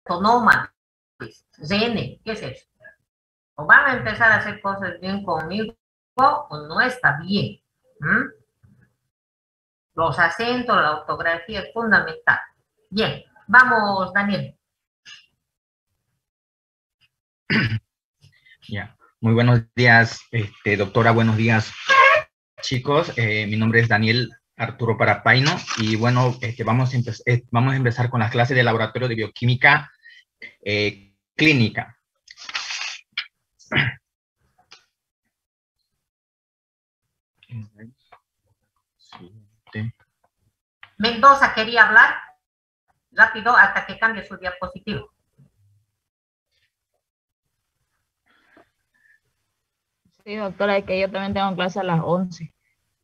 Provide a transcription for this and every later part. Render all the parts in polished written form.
autonoma, Rene, ¿qué es eso? O van a empezar a hacer cosas bien conmigo o no está bien. Los acentos, la ortografía es fundamental. Bien, vamos, Daniel. Ya, muy buenos días, doctora, buenos días, chicos. Mi nombre es Daniel Arturo Parapaino y bueno, vamos a empezar con las clases de laboratorio de bioquímica clínica. Mendoza quería hablar rápido hasta que cambie su diapositiva. Sí, doctora, es que yo también tengo clase a las 11.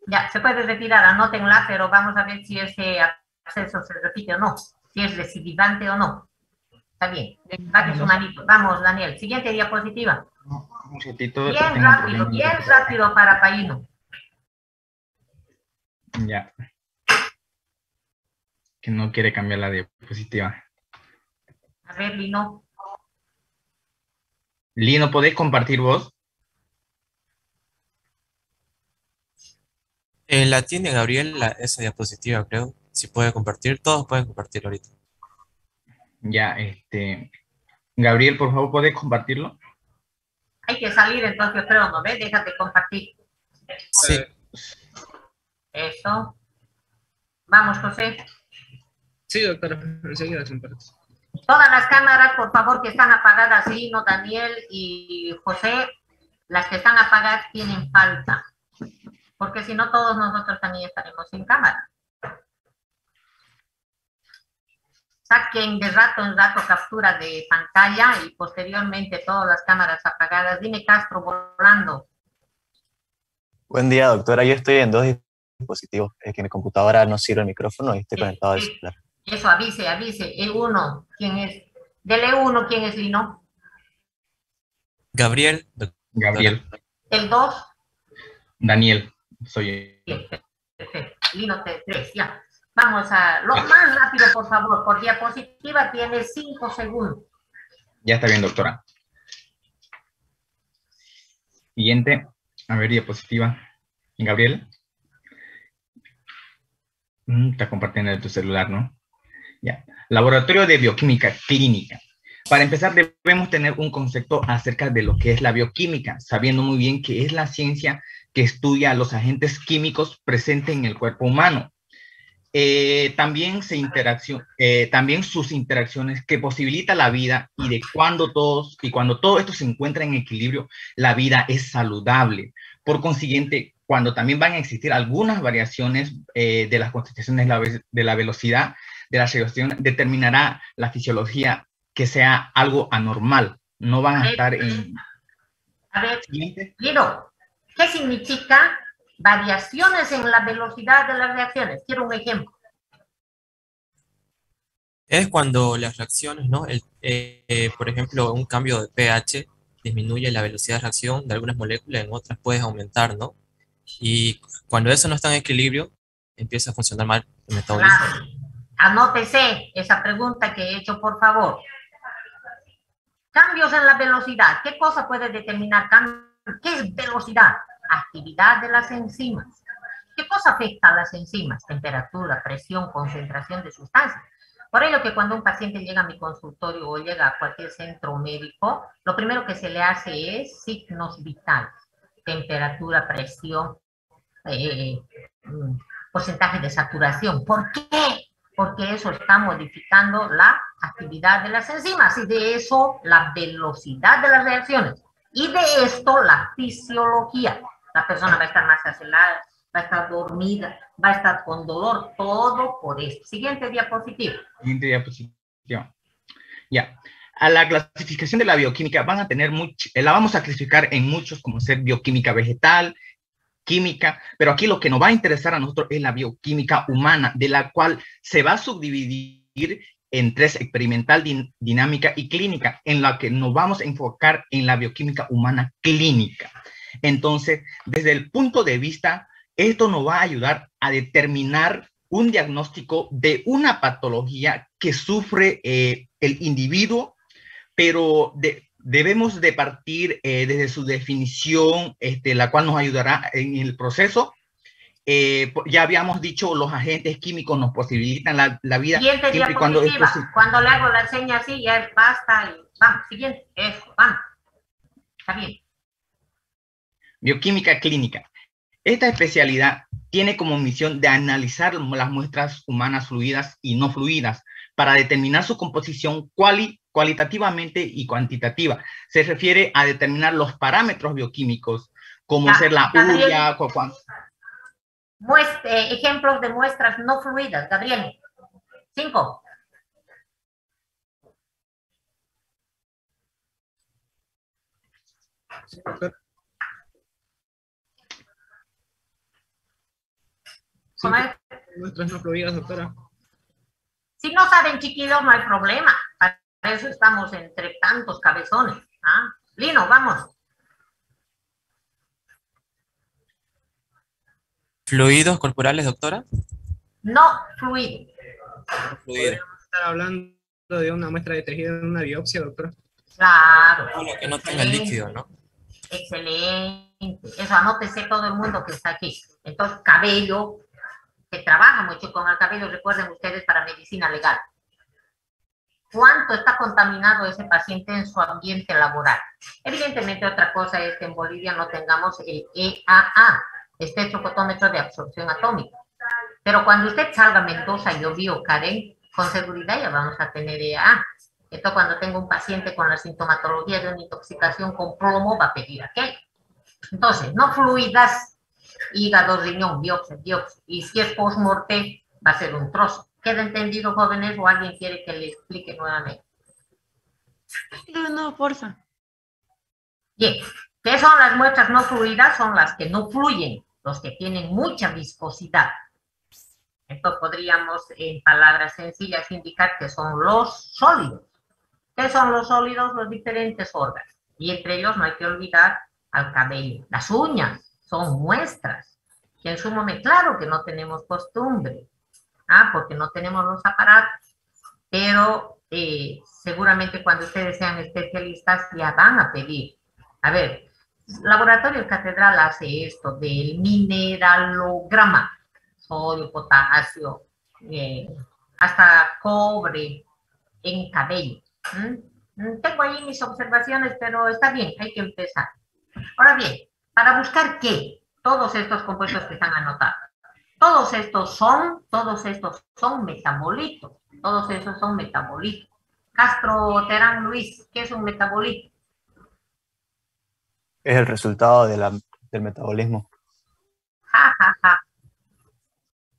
Ya, se puede retirar, anótenla, pero vamos a ver si ese acceso se repite o no, si es recidivante o no. Está bien, baje su manito. Vamos, Daniel, siguiente diapositiva. Un ratito, bien rápido para Paino. Ya. Que no quiere cambiar la diapositiva. A ver, Lino. Lino, ¿podés compartir vos? La tiene Gabriel, esa diapositiva, creo. Si puede compartir, todos pueden compartir ahorita. Ya, Gabriel, por favor, ¿podés compartirlo? Hay que salir, entonces, creo, ¿no ves? Déjate compartir. Sí. Eso. Vamos, José. Sí, doctora, enseguida comparto. Todas las cámaras, por favor, que están apagadas, Lino, Daniel y José, las que están apagadas tienen falta. Porque si no, todos nosotros también estaremos sin cámara. Saquen de rato en rato captura de pantalla y posteriormente todas las cámaras apagadas. Dime, Castro, volando. Buen día, doctora. Yo estoy en 2 dispositivos. Es que mi computadora no sirve el micrófono y estoy conectado al celular. Eso, avise. E1, ¿quién es? Del E1, ¿quién es, Lino? Gabriel. El 2. Daniel, soy. Perfecto. Lino 3, ya. Vamos a lo más rápido, por favor. Por diapositiva tiene 5 segundos. Ya está bien, doctora. Siguiente. A ver, diapositiva. Gabriel. Está compartiendo tu celular, ¿no? Ya. Laboratorio de bioquímica clínica. Para empezar, debemos tener un concepto acerca de lo que es la bioquímica, sabiendo muy bien que es la ciencia que estudia los agentes químicos presentes en el cuerpo humano. También sus interacciones que posibilita la vida y cuando todo esto se encuentra en equilibrio, la vida es saludable. Por consiguiente, cuando también van a existir algunas variaciones de las constituciones de la velocidad de la reacción, determinará la fisiología que sea algo anormal. No van a estar en... A ver, Lino, ¿qué significa variaciones en la velocidad de las reacciones? Quiero un ejemplo. Es cuando las reacciones, ¿no? Por ejemplo, un cambio de pH disminuye la velocidad de reacción de algunas moléculas, en otras puedes aumentar, ¿no? Y cuando eso no está en equilibrio, empieza a funcionar mal el metabolismo. Claro. Anótese esa pregunta que he hecho, por favor. Cambios en la velocidad. ¿Qué cosa puede determinar cambios? ¿Qué es velocidad? Actividad de las enzimas. ¿Qué cosa afecta a las enzimas? Temperatura, presión, concentración de sustancias. Por ello que cuando un paciente llega a mi consultorio o llega a cualquier centro médico, lo primero que se le hace es signos vitales. Temperatura, presión, porcentaje de saturación. ¿Por qué? Porque eso está modificando la actividad de las enzimas y de eso la velocidad de las reacciones. Y de esto la fisiología. La persona va a estar más acelerada, va a estar dormida, va a estar con dolor, todo por esto. Siguiente diapositiva. Siguiente diapositiva. Ya. A la clasificación de la bioquímica van a tener la vamos a clasificar en muchos como ser bioquímica vegetal, química, pero aquí lo que nos va a interesar a nosotros es la bioquímica humana, de la cual se va a subdividir en 3, experimental, dinámica y clínica, en la que nos vamos a enfocar en la bioquímica humana clínica. Entonces, desde el punto de vista, esto nos va a ayudar a determinar un diagnóstico de una patología que sufre el individuo, pero debemos de partir desde su definición, la cual nos ayudará en el proceso. Ya habíamos dicho, los agentes químicos nos posibilitan la vida. Siguiente diapositiva. Cuando le hago la seña así, ya basta. Y vamos, siguiente. Eso, vamos. Está bien. Bioquímica clínica. Esta especialidad tiene como misión de analizar las muestras humanas fluidas y no fluidas para determinar su composición cualitativamente y cuantitativa. Se refiere a determinar los parámetros bioquímicos, como ser la urea. Ejemplos de muestras no fluidas, Gabriel. 5. Sí, doctora. ¿Cómo es? Muestras no fluidas, doctora. Si no saben, chiquillos, no hay problema. Para eso estamos entre tantos cabezones. ¿Ah? Lino, vamos. ¿Fluidos corporales, doctora? No fluido. Fluido. Podríamos estar hablando de una muestra de tejido en una biopsia, doctora. Claro. Todo lo que no tenga líquido, ¿no? Excelente. Eso, anótese todo el mundo que está aquí. Entonces, cabello, se trabaja mucho con el cabello, recuerden ustedes, para medicina legal. ¿Cuánto está contaminado ese paciente en su ambiente laboral? Evidentemente, otra cosa es que en Bolivia no tengamos el EAA, espectrofotómetro de absorción atómica. Pero cuando usted salga a Mendoza, Llovío, Karen, con seguridad ya vamos a tener EAA. Esto cuando tengo un paciente con la sintomatología de una intoxicación con plomo va a pedir aquello. Entonces, no fluidas, hígado, riñón, biopsia. Y si es post-morte, va a ser un trozo. ¿Queda entendido, jóvenes, o alguien quiere que le explique nuevamente? No, porfa. Bien, ¿qué son las muestras no fluidas? Son las que no fluyen, los que tienen mucha viscosidad. Esto podríamos, en palabras sencillas, indicar que son los sólidos. ¿Qué son los sólidos? Los diferentes órganos. Y entre ellos no hay que olvidar al cabello. Las uñas son muestras. Que en su momento, claro que no tenemos costumbre, porque no tenemos los aparatos, pero seguramente cuando ustedes sean especialistas ya van a pedir. A ver, Laboratorio Catedral hace esto del mineralograma, sodio, potasio, hasta cobre en cabello. Tengo ahí mis observaciones, pero está bien, hay que empezar. Ahora bien, ¿para buscar qué? Todos estos compuestos que están anotados. Todos estos son metabolitos. Todos esos son metabolitos. Castro Terán Luis, ¿qué es un metabolito? Es el resultado del metabolismo.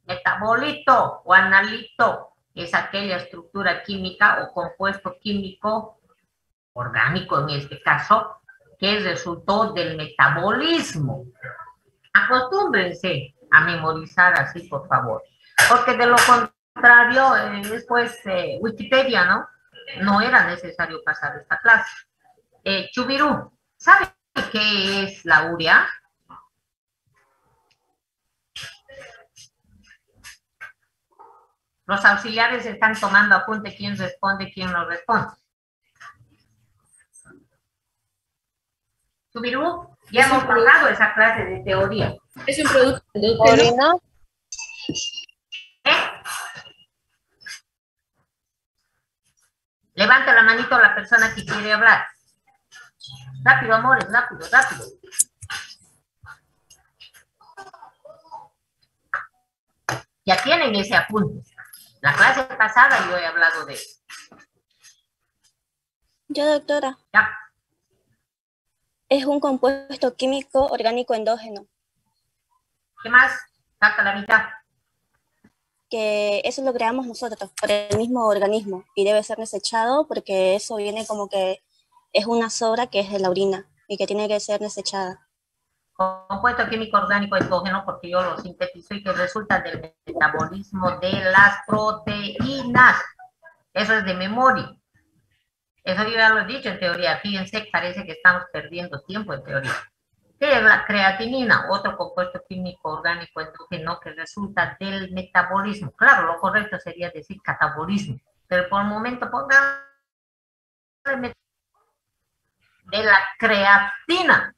Metabolito o analito es aquella estructura química o compuesto químico, orgánico en este caso, que resultó del metabolismo. Acostúmbrense a memorizar así, por favor. Porque de lo contrario, después Wikipedia, ¿no? No era necesario pasar esta clase. Chubirú, ¿sabe qué es la urea? Los auxiliares están tomando apunte quién responde, quién no responde. Chubirú, ya hemos pasado esa clase de teoría. Es un producto endógeno. Levante la manito la persona que quiere hablar. Rápido, amores, rápido, rápido. Ya tienen ese apunte. La clase pasada yo he hablado de eso. Yo, doctora. Ya. Es un compuesto químico orgánico endógeno. ¿Qué más? Saca la mitad. Que eso lo creamos nosotros por el mismo organismo y debe ser desechado porque eso viene como que es una sobra que es de la orina y que tiene que ser desechada. Compuesto químico orgánico endógeno, porque yo lo sintetizo y que resulta del metabolismo de las proteínas. Eso es de memoria. Eso yo ya lo he dicho en teoría. Fíjense, parece que estamos perdiendo tiempo en teoría. ¿Qué es la creatinina? Otro compuesto químico orgánico endógeno que resulta del metabolismo. Claro, lo correcto sería decir catabolismo. Pero por el momento póngale de la creatina.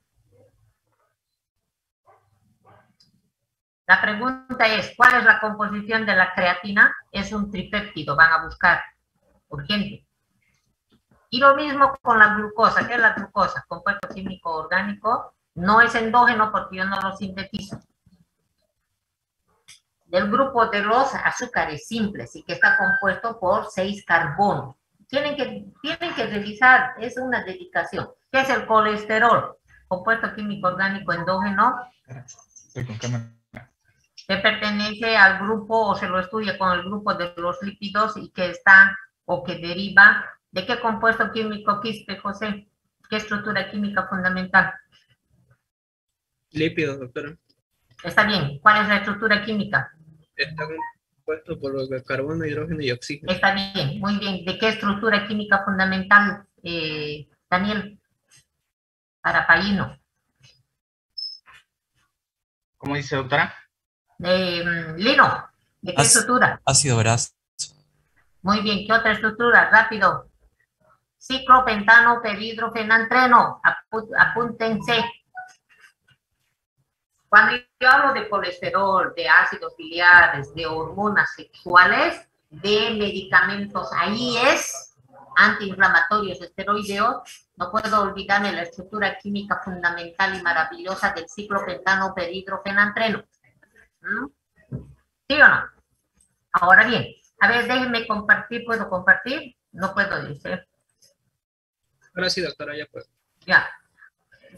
La pregunta es, ¿cuál es la composición de la creatina? Es un tripéptido, van a buscar, urgente. Y lo mismo con la glucosa. ¿Qué es la glucosa? Compuesto químico orgánico, no es endógeno porque yo no lo sintetizo. Del grupo de los azúcares simples y que está compuesto por 6 carbonos. Tienen que revisar, es una dedicación. ¿Qué es el colesterol? Compuesto químico orgánico endógeno. Estoy con cámara. Que pertenece al grupo o se lo estudia con el grupo de los lípidos y que está o que deriva de qué compuesto químico, Quispe, José, qué estructura química fundamental. Lípidos, doctora. Está bien, ¿cuál es la estructura química? Está compuesto por los de carbono, hidrógeno y oxígeno. Está bien, muy bien. ¿De qué estructura química fundamental, Daniel? Parapaíno. ¿Cómo dice, doctora? Lino, ¿de qué estructura? Ácido graso. Muy bien, ¿qué otra estructura? Rápido. Ciclopentano, perhidrofenantreno. Apúntense. Cuando yo hablo de colesterol, de ácidos biliares, de hormonas sexuales, de medicamentos, ahí es antiinflamatorios, esteroideos, no puedo olvidarme la estructura química fundamental y maravillosa del ciclopentano, perhidrofenantreno. ¿Sí o no? Ahora bien, a ver, déjenme compartir. ¿Puedo compartir? No puedo, dice. Ahora sí, doctora, ya puedo. Ya.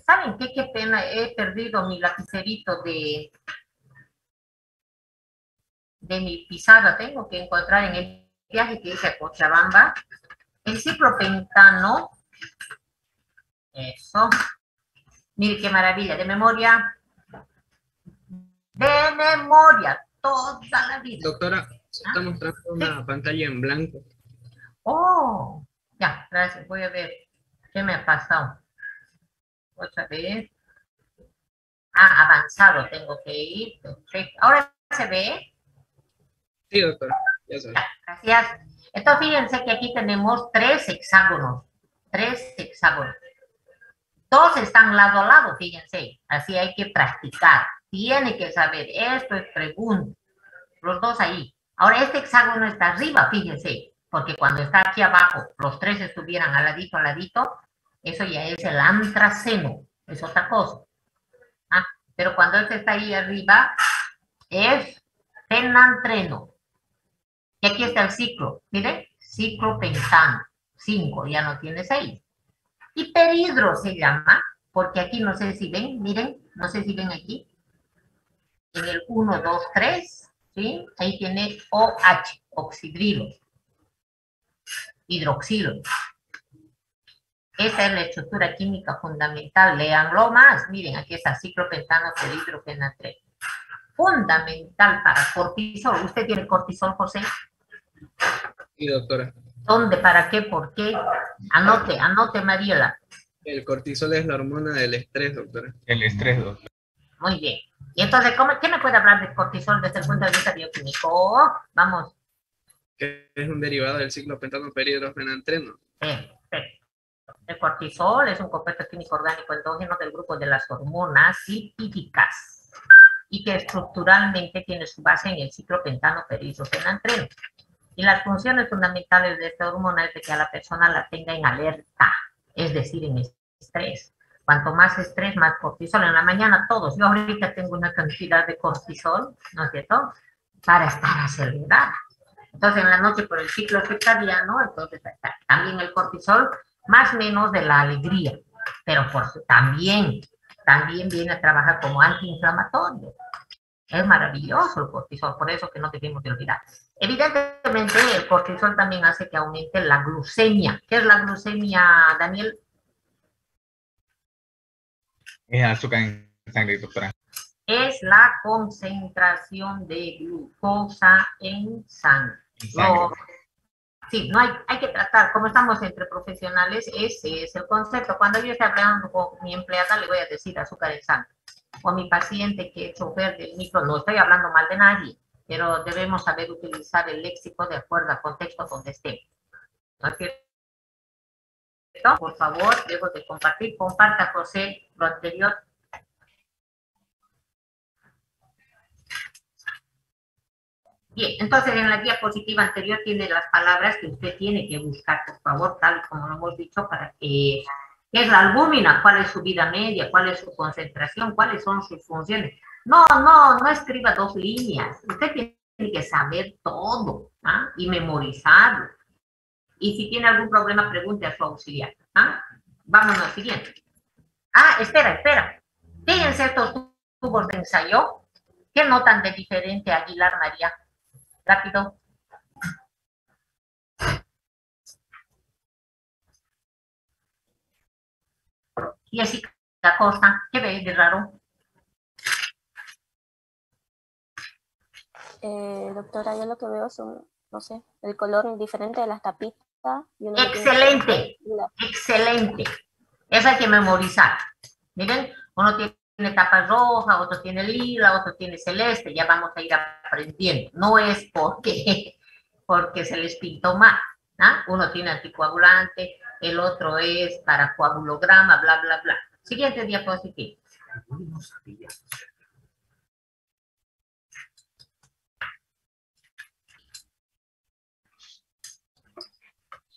¿Saben qué? Qué pena, he perdido mi lapicerito de mi pizarra. Tengo que encontrar en el viaje que hice a Cochabamba. El ciclopentano. Eso. Mire qué maravilla, de memoria. De memoria, toda la vida. Doctora, se está mostrando una pantalla en blanco. Oh, ya, gracias. Voy a ver qué me ha pasado. Otra vez. Ah, avanzado tengo que ir. Perfecto. ¿Ahora se ve? Sí, doctora, ya se ve. Gracias. Entonces, fíjense que aquí tenemos 3 hexágonos. 3 hexágonos. 2 están lado a lado, fíjense. Así hay que practicar. Tiene que saber. Esto es pregunta. Los 2 ahí. Ahora, este hexágono está arriba, fíjense. Porque cuando está aquí abajo, los 3 estuvieran al ladito, eso ya es el antraceno. Es otra cosa. ¿Ah? Pero cuando este está ahí arriba, es fenantreno. Y aquí está el ciclo. Miren, ciclopentano. 5, ya no tiene 6. Y perhidro se llama, porque aquí no sé si ven, miren, no sé si ven aquí. En el 1, 2, 3, ¿sí? Ahí tiene OH, oxidrilo. Hidroxilo. Esa es la estructura química fundamental. Léanlo más. Miren, aquí está ciclopentano, perhidrofenantreno. Fundamental para cortisol. ¿Usted tiene cortisol, José? Sí, doctora. ¿Dónde? ¿Para qué? ¿Por qué? Anote, Mariela. El cortisol es la hormona del estrés, doctora. El estrés, doctora. Muy bien. Y entonces, ¿qué me puede hablar de cortisol desde el punto de vista bioquímico? Vamos. Que es un derivado del ciclopentano perhidrofenantreno. Perfecto. El cortisol es un compuesto químico orgánico endógeno del grupo de las hormonas lipídicas y que estructuralmente tiene su base en el ciclopentano perhidrofenantreno. Y las funciones fundamentales de esta hormona es de que a la persona la tenga en alerta, es decir, en estrés. Cuanto más estrés, más cortisol. En la mañana todos, yo ahorita tengo una cantidad de cortisol, ¿no es cierto?, para estar acelerada. Entonces en la noche por el ciclo circadiano, entonces también el cortisol, más o menos de la alegría, pero también viene a trabajar como antiinflamatorio. Es maravilloso el cortisol, por eso que no debemos de olvidar. Evidentemente, el cortisol también hace que aumente la glucemia. ¿Qué es la glucemia, Daniel? Es azúcar en sangre, doctora. Es la concentración de glucosa en sangre. No, sí, no hay que tratar, como estamos entre profesionales, ese es el concepto. Cuando yo esté hablando con mi empleada, le voy a decir azúcar en sangre. O mi paciente que es chofer del micro, no estoy hablando mal de nadie, pero debemos saber utilizar el léxico de acuerdo al contexto donde estemos. ¿No es cierto? Por favor, luego de compartir, comparta, José, lo anterior. Bien, entonces en la diapositiva anterior tiene las palabras que usted tiene que buscar, por favor, tal y como lo hemos dicho, para que... ¿Qué es la albúmina? ¿Cuál es su vida media? ¿Cuál es su concentración? ¿Cuáles son sus funciones? No escriba 2 líneas. Usted tiene que saber todo, ¿ah? Y memorizarlo. Y si tiene algún problema, pregunte a su auxiliar. ¿Ah? Vámonos al siguiente. Espera. Fíjense estos tubos de ensayo. ¿Qué notan de diferente, Aguilar María? Rápido. Jessica Costa, ¿qué ves de raro? Doctora, yo lo que veo son, no sé, el color diferente de las tapitas. Excelente. Eso hay que memorizar. Miren, uno tiene tapas rojas, otro tiene lila, otro tiene celeste, ya vamos a ir aprendiendo. No es porque se les pintó mal. ¿Ah? Uno tiene anticoagulante, el otro es para coagulograma, bla, bla, bla. Siguiente diapositiva.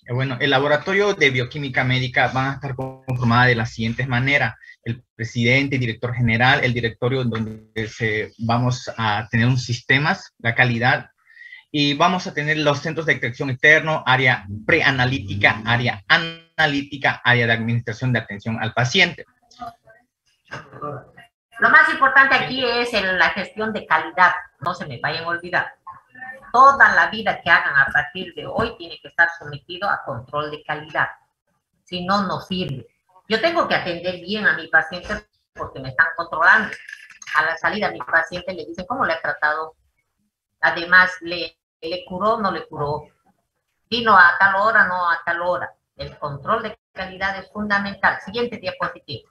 Bueno, el laboratorio de bioquímica médica va a estar conformada de las siguientes maneras. El presidente, director general, el directorio donde vamos a tener un sistemas, la calidad, y vamos a tener los centros de detección externo, área preanalítica, área analítica, área de administración de atención al paciente. Lo más importante aquí es la gestión de calidad, no se me vayan a olvidar. Toda la vida que hagan a partir de hoy tiene que estar sometido a control de calidad, si no, no sirve. Yo tengo que atender bien a mi paciente porque me están controlando. A la salida mi paciente le dicen, ¿cómo le ha tratado? Además, ¿le curó o no le curó? Vino a tal hora, no a tal hora. El control de calidad es fundamental. Siguiente diapositiva.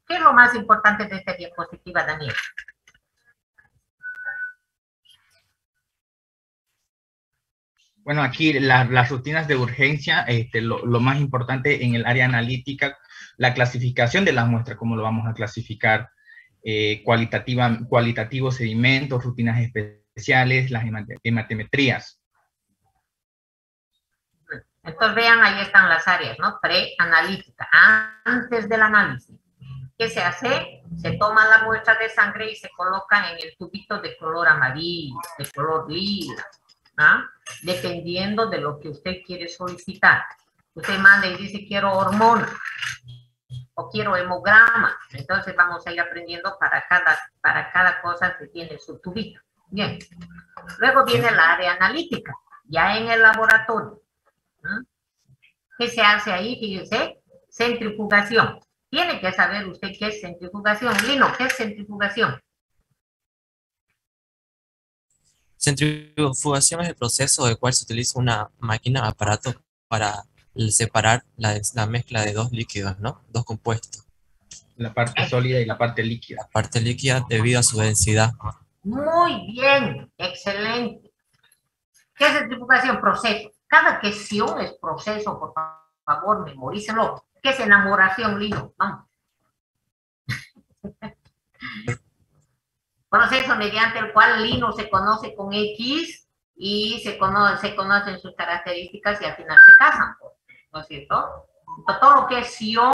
¿Qué es lo más importante de esta diapositiva, Daniel? Bueno, aquí las rutinas de urgencia, lo más importante en el área analítica, la clasificación de las muestras, cómo lo vamos a clasificar, cualitativos sedimentos, rutinas especiales, las hematometrías. Entonces vean, ahí están las áreas, ¿no? Preanalítica, antes del análisis. ¿Qué se hace? Se toma la muestra de sangre y se coloca en el tubito de color amarillo, de color lila, ¿ah? Dependiendo de lo que usted quiere solicitar. Usted manda y dice, quiero hormona o quiero hemograma. Entonces vamos a ir aprendiendo para cada cosa que tiene su tubito. Bien. Luego viene la área analítica, ya en el laboratorio. ¿Ah? ¿Qué se hace ahí? Fíjense, centrifugación. Tiene que saber usted qué es centrifugación. Lino, ¿qué es centrifugación? Centrifugación es el proceso en el cual se utiliza una máquina, aparato, para separar la mezcla de 2 líquidos, ¿no? 2 compuestos. La parte sólida y la parte líquida. La parte líquida debido a su densidad. Muy bien, excelente. ¿Qué es centrifugación? Proceso. Cada cuestión es proceso, por favor, memorícenlo. ¿Qué es enamoración, Lino? Vamos. Proceso mediante el cual Lino se conoce con X y se conocen sus características y al final se casan, ¿no es cierto? Todo lo que es ion,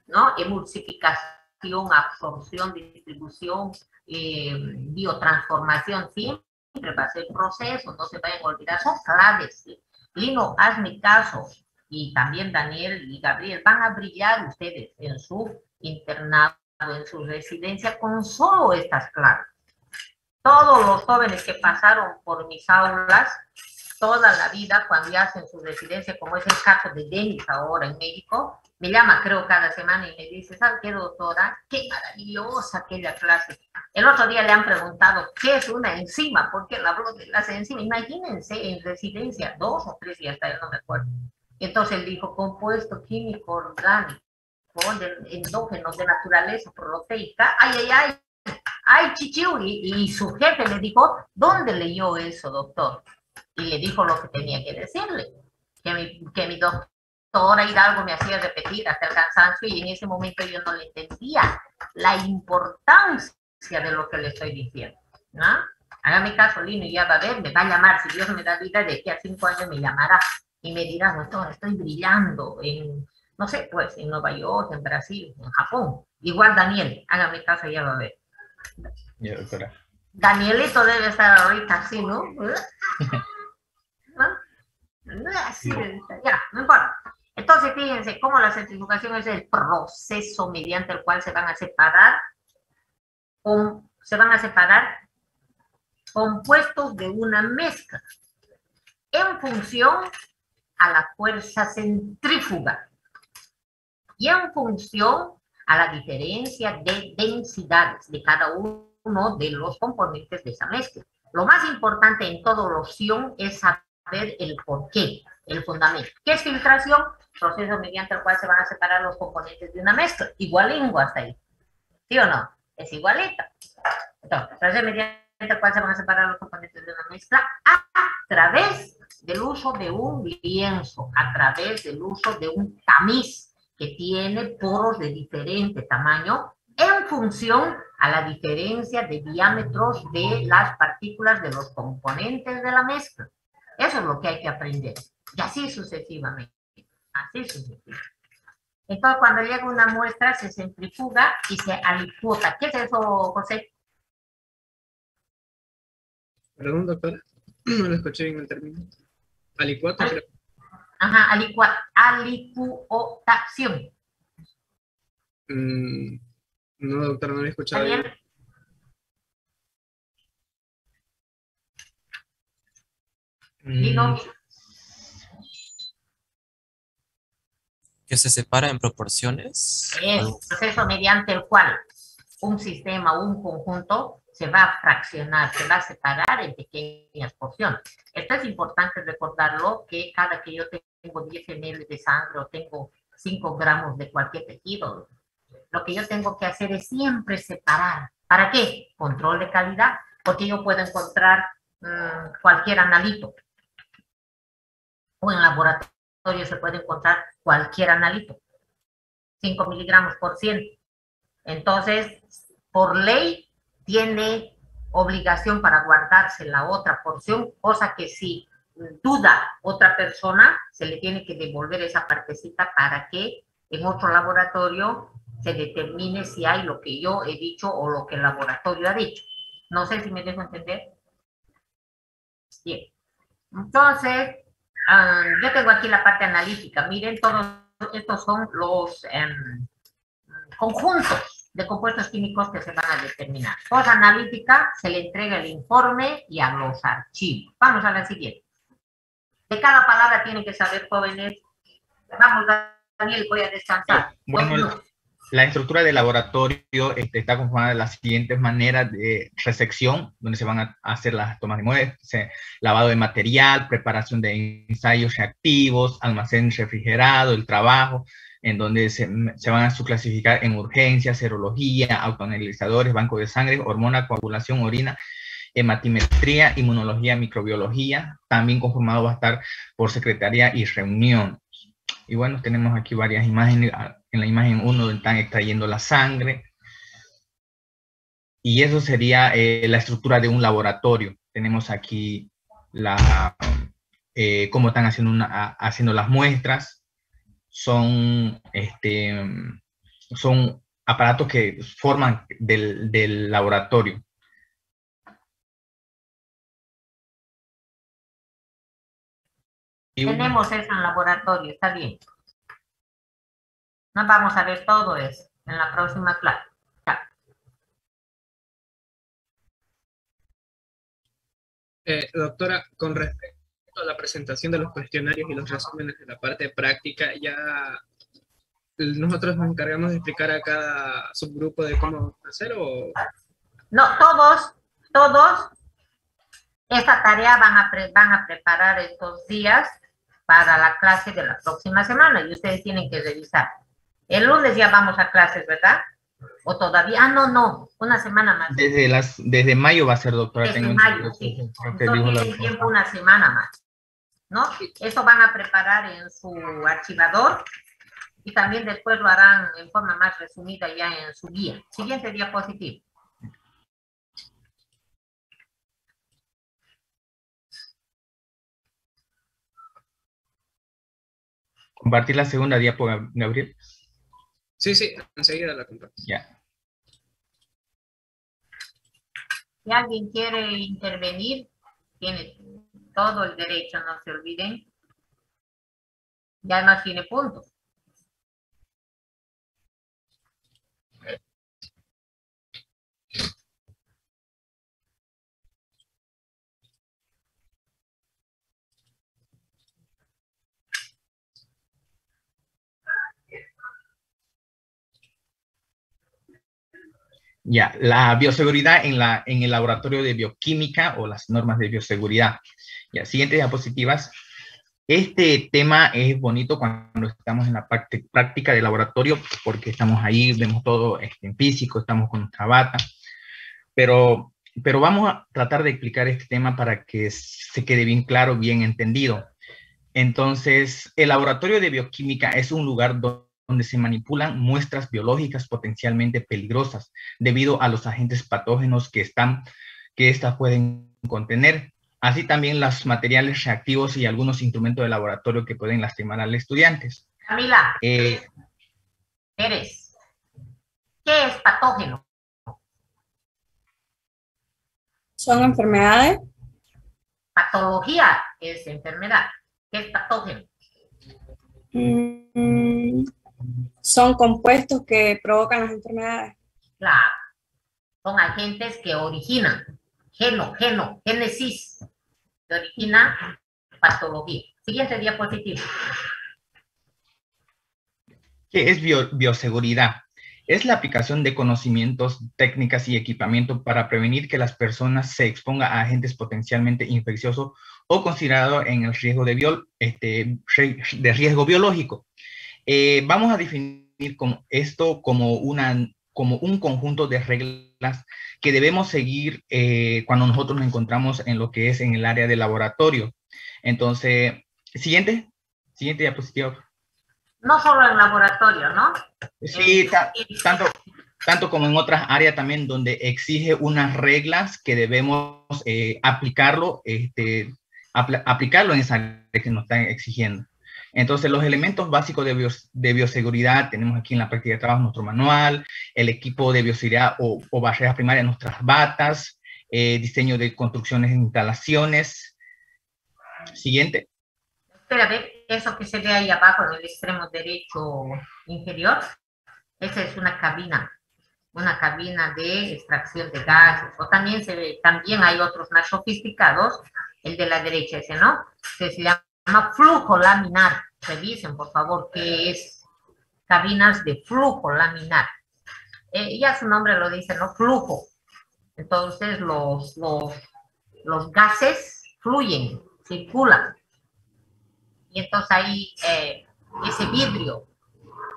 ¿no? Emulsificación, absorción, distribución, biotransformación, siempre va a ser proceso, no se vayan a olvidar, son claves. Lino, hazme caso. Y también Daniel y Gabriel, van a brillar ustedes en su internado, en su residencia, con solo estas claves. Todos los jóvenes que pasaron por mis aulas, toda la vida, cuando ya hacen su residencia, como es el caso de Denis ahora en México, me llama creo cada semana y me dice, ¿sabe qué, doctora? Qué maravillosa aquella clase. El otro día le han preguntado, ¿qué es una enzima? Porque él habló de las enzimas. Imagínense, en residencia, 2 o 3 días, hasta no me acuerdo. Entonces él dijo, compuesto químico orgánico. con endógenos de naturaleza proteica. Ay, Chichiuri. Y su jefe le dijo, ¿dónde leyó eso, doctor? Y le dijo lo que tenía que decirle, que mi doctora Hidalgo me hacía repetir hasta el cansancio, y en ese momento yo no le entendía la importancia de lo que le estoy diciendo, ¿no? Hágame caso, Lino, y ya va a ver, me va a llamar, si Dios me da vida, de aquí a 5 años me llamará y me dirá, doctor, estoy brillando en, no sé, pues, en Nueva York, en Brasil, en Japón. Igual Daniel, hágame caso, ya va a ver. Ya, doctora. Danielito debe estar ahorita así, ¿no? ¿No? Así debe estar, ya, no importa. Entonces, fíjense cómo la centrifugación es el proceso mediante el cual se van a separar compuestos de una mezcla en función a la fuerza centrífuga y en función a la diferencia de densidades de cada uno de los componentes de esa mezcla. Lo más importante en toda loción es saber el porqué, el fundamento. ¿Qué es filtración? Proceso mediante el cual se van a separar los componentes de una mezcla. Igualingo hasta ahí. ¿Sí o no? Es igualita. Entonces, proceso mediante el cual se van a separar los componentes de una mezcla a través del uso de un lienzo, a través del uso de un tamiz que tiene poros de diferente tamaño en función a la diferencia de diámetros de las partículas de los componentes de la mezcla. Eso es lo que hay que aprender. Y así sucesivamente. Así sucesivamente. Entonces, cuando llega una muestra, se centrifuga y se alicuota. ¿Qué es eso, José? Perdón, doctora, no lo escuché bien el término. Alicuota, creo. Ajá, alicuotación. No, doctora, no lo he escuchado bien. Lino. ¿Que se separa en proporciones? Es un proceso mediante el cual un sistema o un conjunto se va a fraccionar, se va a separar en pequeñas porciones. Esto es importante recordarlo, que cada que yo tengo 10 ml de sangre o tengo 5 gramos de cualquier tejido, lo que yo tengo que hacer es siempre separar. ¿Para qué? Control de calidad, porque yo puedo encontrar cualquier analito, o en laboratorio se puede encontrar cualquier analito, 5 miligramos por 100. Entonces, por ley, tiene obligación para guardarse la otra porción, cosa que si duda otra persona, se le tiene que devolver esa partecita para que en otro laboratorio se determine si hay lo que yo he dicho o lo que el laboratorio ha dicho. No sé si me dejo entender. Bien. Entonces, yo tengo aquí la parte analítica. Miren, todos estos son los conjuntos de compuestos químicos que se van a determinar. Cosa analítica, se le entrega el informe y a los archivos. Vamos a la siguiente. De cada palabra tienen que saber, jóvenes. Vamos, Daniel, voy a descansar. Bueno, la estructura del laboratorio está conformada de las siguientes maneras: de resección, donde se van a hacer las tomas de muestras, lavado de material, preparación de ensayos reactivos, almacén refrigerado, el trabajo, en donde se van a subclasificar en urgencia, serología, autoanalizadores, banco de sangre, hormona, coagulación, orina, hematimetría, inmunología, microbiología. También conformado va a estar por secretaría y reunión. Y bueno, tenemos aquí varias imágenes. En la imagen 1 están extrayendo la sangre. Y eso sería la estructura de un laboratorio. Tenemos aquí cómo están haciendo las muestras. Son aparatos que forman del laboratorio. Tenemos eso en laboratorio, está bien. No vamos a ver todo eso en la próxima clase. Doctora, con respecto a la presentación de los cuestionarios y los resúmenes de la parte práctica, ya nosotros nos encargamos de explicar a cada subgrupo de cómo hacer, ¿o? No, todos esta tarea van a preparar estos días para la clase de la próxima semana y ustedes tienen que revisar. El lunes ya vamos a clases, ¿verdad? ¿O todavía? Ah, no, una semana más. Desde mayo va a ser, doctora. Desde mayo, sí. Entonces tienen tiempo una semana más, ¿no? Eso van a preparar en su archivador y también después lo harán en forma más resumida ya en su guía. Siguiente diapositiva. ¿Compartir la segunda diapo, Gabriel? Sí, enseguida la comparto. Ya. Si alguien quiere intervenir, tiene todo el derecho, no se olviden. Y además tiene puntos. Ya, la bioseguridad en el laboratorio de bioquímica o las normas de bioseguridad. Ya, siguientes diapositivas. Este tema es bonito cuando estamos en la práctica de laboratorio porque estamos ahí, vemos todo en físico, estamos con nuestra bata, pero vamos a tratar de explicar este tema para que se quede bien claro, bien entendido. Entonces, el laboratorio de bioquímica es un lugar donde se manipulan muestras biológicas potencialmente peligrosas debido a los agentes patógenos que estas pueden contener, así también los materiales reactivos y algunos instrumentos de laboratorio que pueden lastimar a los estudiantes. Camila, Pérez, ¿qué es patógeno? ¿Son enfermedades? Patología es enfermedad. ¿Qué es patógeno? Son compuestos que provocan las enfermedades. Claro, son agentes que originan, génesis, que origina patología. Siguiente diapositiva. ¿Qué es bioseguridad? Es la aplicación de conocimientos, técnicas y equipamiento para prevenir que las personas se expongan a agentes potencialmente infecciosos o considerados en el riesgo de riesgo biológico. Vamos a definir esto como un conjunto de reglas que debemos seguir cuando nosotros nos encontramos en lo que es en el área de laboratorio. Entonces, siguiente diapositiva. No solo en laboratorio, ¿no? Sí, tanto como en otras áreas también donde exige unas reglas que debemos aplicarlo en esa área que nos están exigiendo. Entonces, los elementos básicos de bioseguridad tenemos aquí en la práctica de trabajo nuestro manual, el equipo de bioseguridad o barreras primarias, nuestras batas, diseño de construcciones e instalaciones. Siguiente. Espérate, eso que se ve ahí abajo en el extremo derecho inferior, esa es una cabina de extracción de gases, o también hay otros más sofisticados, el de la derecha ese, ¿no? Que se llama flujo laminar. Revisen, por favor, qué es cabinas de flujo laminar. Ya su nombre lo dice, ¿no? Flujo. Entonces, los gases fluyen, circulan. Y entonces ahí ese vidrio,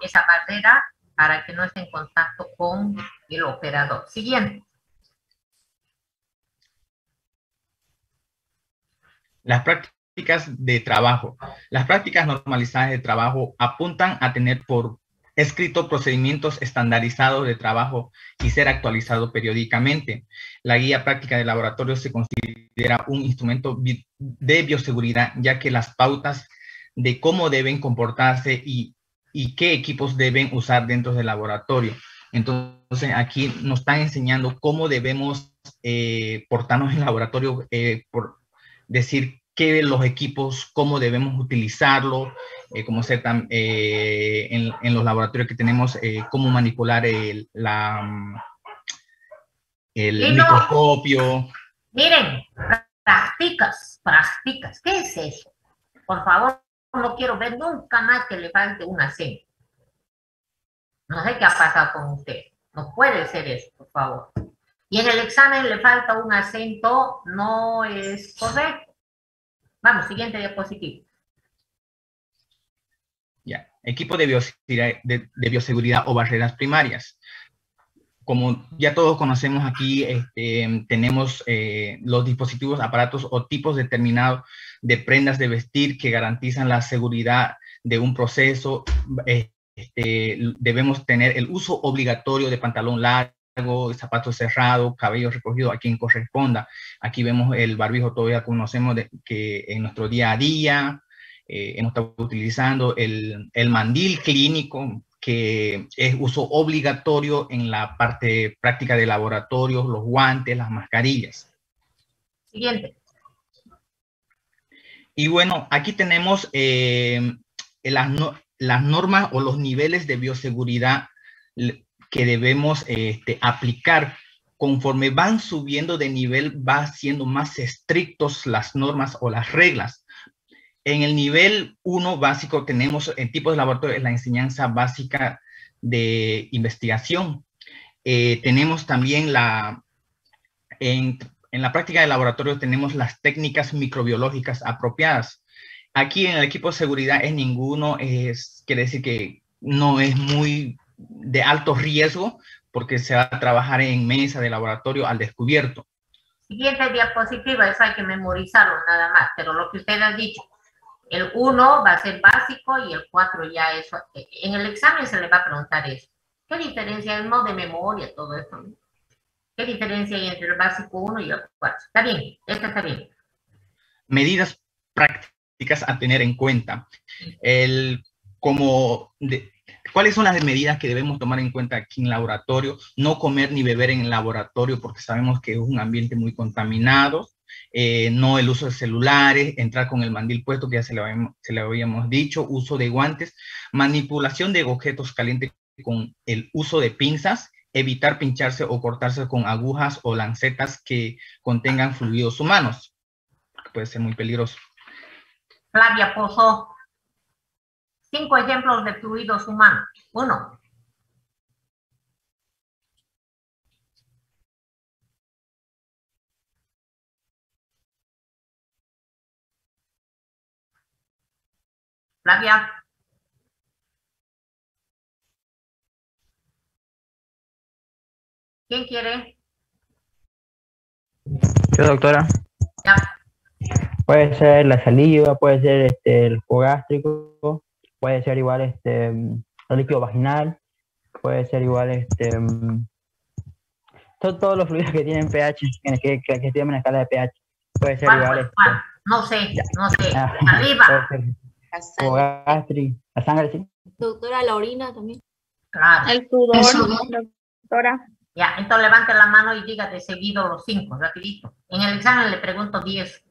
esa barrera, para que no esté en contacto con el operador. Siguiente. Las prácticas de trabajo. Las prácticas normalizadas de trabajo apuntan a tener por escrito procedimientos estandarizados de trabajo y ser actualizado periódicamente. La guía práctica de laboratorio se considera un instrumento de bioseguridad, ya que las pautas de cómo deben comportarse y qué equipos deben usar dentro del laboratorio. Entonces, aquí nos están enseñando cómo debemos portarnos en el laboratorio, por decir qué los equipos, cómo debemos utilizarlo, cómo ser en los laboratorios que tenemos, cómo manipular el microscopio. Miren, prácticas. ¿Qué es eso? Por favor, no quiero ver nunca más que le falte un acento. No sé qué ha pasado con usted. No puede ser eso, por favor. Y en el examen le falta un acento, no es correcto. Vamos, siguiente diapositiva. Ya. Equipo de bioseguridad o barreras primarias. Como ya todos conocemos aquí, tenemos los dispositivos, aparatos o tipos determinados de prendas de vestir que garantizan la seguridad de un proceso. Debemos tener el uso obligatorio de pantalón largo, zapatos cerrados, cabello recogido a quien corresponda. Aquí vemos el barbijo, todavía conocemos que en nuestro día a día hemos estado utilizando el mandil clínico, que es uso obligatorio en la parte práctica de laboratorio, los guantes, las mascarillas. Siguiente. Y bueno, aquí tenemos las normas o los niveles de bioseguridad que debemos aplicar. Conforme van subiendo de nivel, va siendo más estrictos las normas o las reglas. En el nivel 1 básico tenemos el tipo de laboratorio, la enseñanza básica de investigación. Tenemos también en la práctica de laboratorio tenemos las técnicas microbiológicas apropiadas. Aquí en el equipo de seguridad quiere decir que no es muy de alto riesgo porque se va a trabajar en mesa de laboratorio al descubierto. Siguiente diapositiva, eso hay que memorizarlo nada más, pero lo que usted ha dicho. El 1 va a ser básico y el 4 ya eso. En el examen se le va a preguntar eso. ¿Qué diferencia hay? No de memoria, todo esto, ¿no? ¿Qué diferencia hay entre el básico 1 y el 4? Está bien, esto está bien. Medidas prácticas a tener en cuenta. ¿Cuáles son las medidas que debemos tomar en cuenta aquí en el laboratorio? No comer ni beber en el laboratorio porque sabemos que es un ambiente muy contaminado. No el uso de celulares, entrar con el mandil puesto, que ya se le habíamos dicho, uso de guantes, manipulación de objetos calientes con el uso de pinzas, evitar pincharse o cortarse con agujas o lancetas que contengan fluidos humanos, que puede ser muy peligroso. Flavia posó 5 ejemplos de fluidos humanos. 1. Flavia. ¿Quién quiere? Yo, doctora. Ya. Puede ser la saliva, puede ser el jugo gástrico, puede ser igual el líquido vaginal, puede ser igual todos los fluidos que tienen pH, que tienen una escala de pH. Puede ser igual No sé. Saliva. Jugo gástrico, la sangre, sí. Doctora, la orina también. Claro. El sudor, doctora. Ya, entonces levante la mano y diga de seguido los 5, rapidito. En el examen le pregunto 10.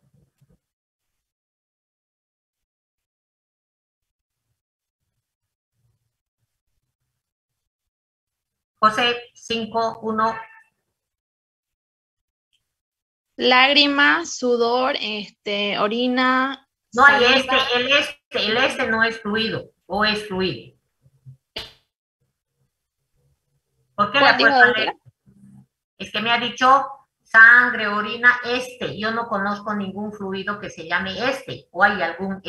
José, 5, 1. Lágrima, sudor, orina. No hay saliva. el no es fluido, o es fluido. ¿Por qué le he puesto el este? Es que me ha dicho sangre, orina, yo no conozco ningún fluido que se llame o hay algún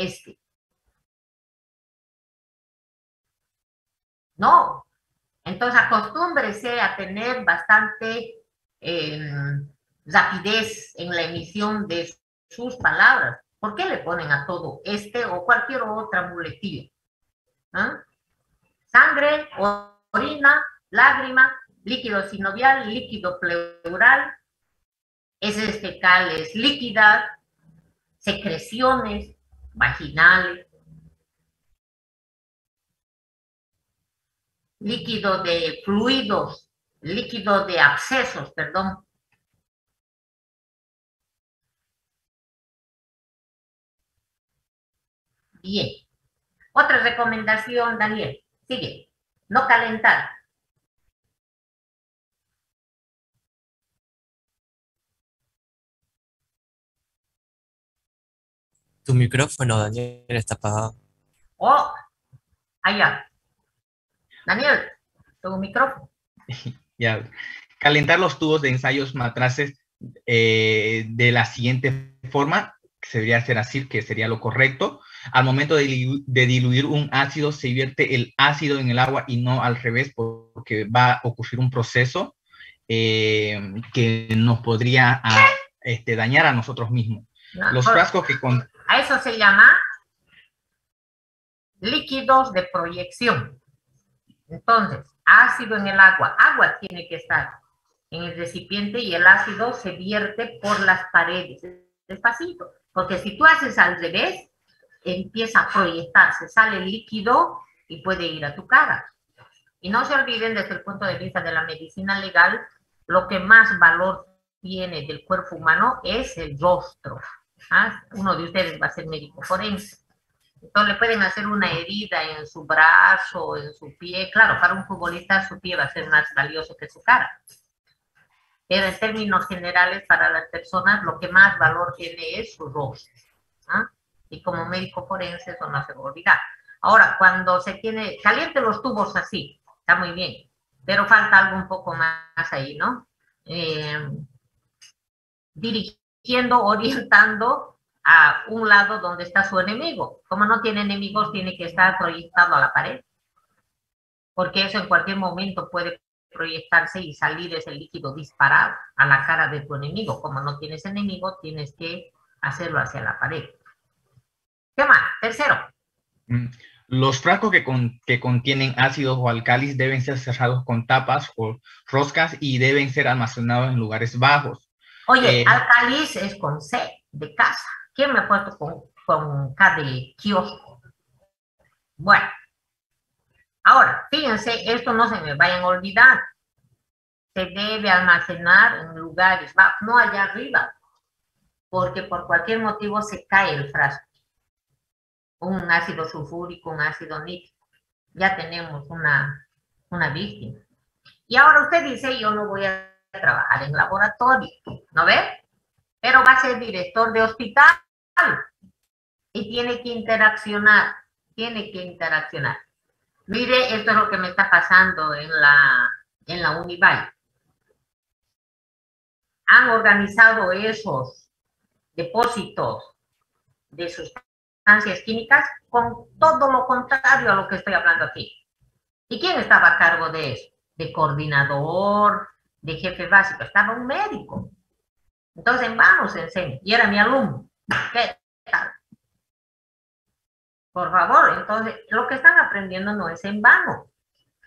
No. Entonces acostúmbrese a tener bastante rapidez en la emisión de sus palabras. ¿Por qué le ponen a todo o cualquier otra muletilla? ¿Ah? Sangre, orina, lágrima, líquido sinovial, líquido pleural, heces fecales líquidas, secreciones vaginales, líquido de fluidos, líquido de abscesos, perdón. Bien. Otra recomendación, Daniel. Sigue. No calentar. Tu micrófono, Daniel, está apagado. Oh, allá. Daniel, tu micrófono. Ya. Calentar los tubos de ensayos matraces de la siguiente forma. se debería hacer así, que sería lo correcto. Al momento de diluir un ácido, se vierte el ácido en el agua y no al revés, porque va a ocurrir un proceso que nos podría dañar a nosotros mismos. No, Los frascos que con... A eso se llama líquidos de proyección. Entonces, ácido en el agua. Agua tiene que estar en el recipiente y el ácido se vierte por las paredes, despacito. Porque si tú haces al revés, empieza a proyectarse, sale el líquido y puede ir a tu cara. Y no se olviden, desde el punto de vista de la medicina legal, lo que más valor tiene del cuerpo humano es el rostro. ¿Ah? Uno de ustedes va a ser médico forense. Entonces le pueden hacer una herida en su brazo, en su pie. Claro, para un futbolista su pie va a ser más valioso que su cara. Pero en términos generales, para las personas, lo que más valor tiene es su rostro. ¿Ah? Y como médico forense eso no se va a olvidar. Ahora, cuando se tiene, caliente los tubos así, está muy bien, pero falta algo un poco más ahí, ¿no? Dirigiendo, orientando a un lado donde está su enemigo. Como no tiene enemigos, tiene que estar proyectado a la pared, porque eso en cualquier momento puede proyectarse y salir ese líquido disparado a la cara de tu enemigo. Como no tienes enemigo, tienes que hacerlo hacia la pared. ¿Qué más? Tercero. Los frascos que contienen ácidos o álcalis deben ser cerrados con tapas o roscas y deben ser almacenados en lugares bajos. Oye, álcalis es con C, de casa. ¿Quién me ha puesto con K de kiosco? Bueno. Ahora, fíjense, esto no se me vayan a olvidar. Se debe almacenar en lugares bajos, no allá arriba, porque por cualquier motivo se cae el frasco. Un ácido sulfúrico, un ácido nítrico. Ya tenemos una víctima. Y ahora usted dice, yo no voy a trabajar en laboratorio, ¿no ve? Pero va a ser director de hospital y tiene que interaccionar, Mire, esto es lo que me está pasando en la Univalle. Han organizado esos depósitos de sustancias químicas con todo lo contrario a lo que estoy hablando aquí. ¿Y quién estaba a cargo de eso? De coordinador, de jefe básico. Estaba un médico. Entonces, vamos, enseño. Y era mi alumno. ¿Qué tal? Por favor, entonces, lo que están aprendiendo no es en vano.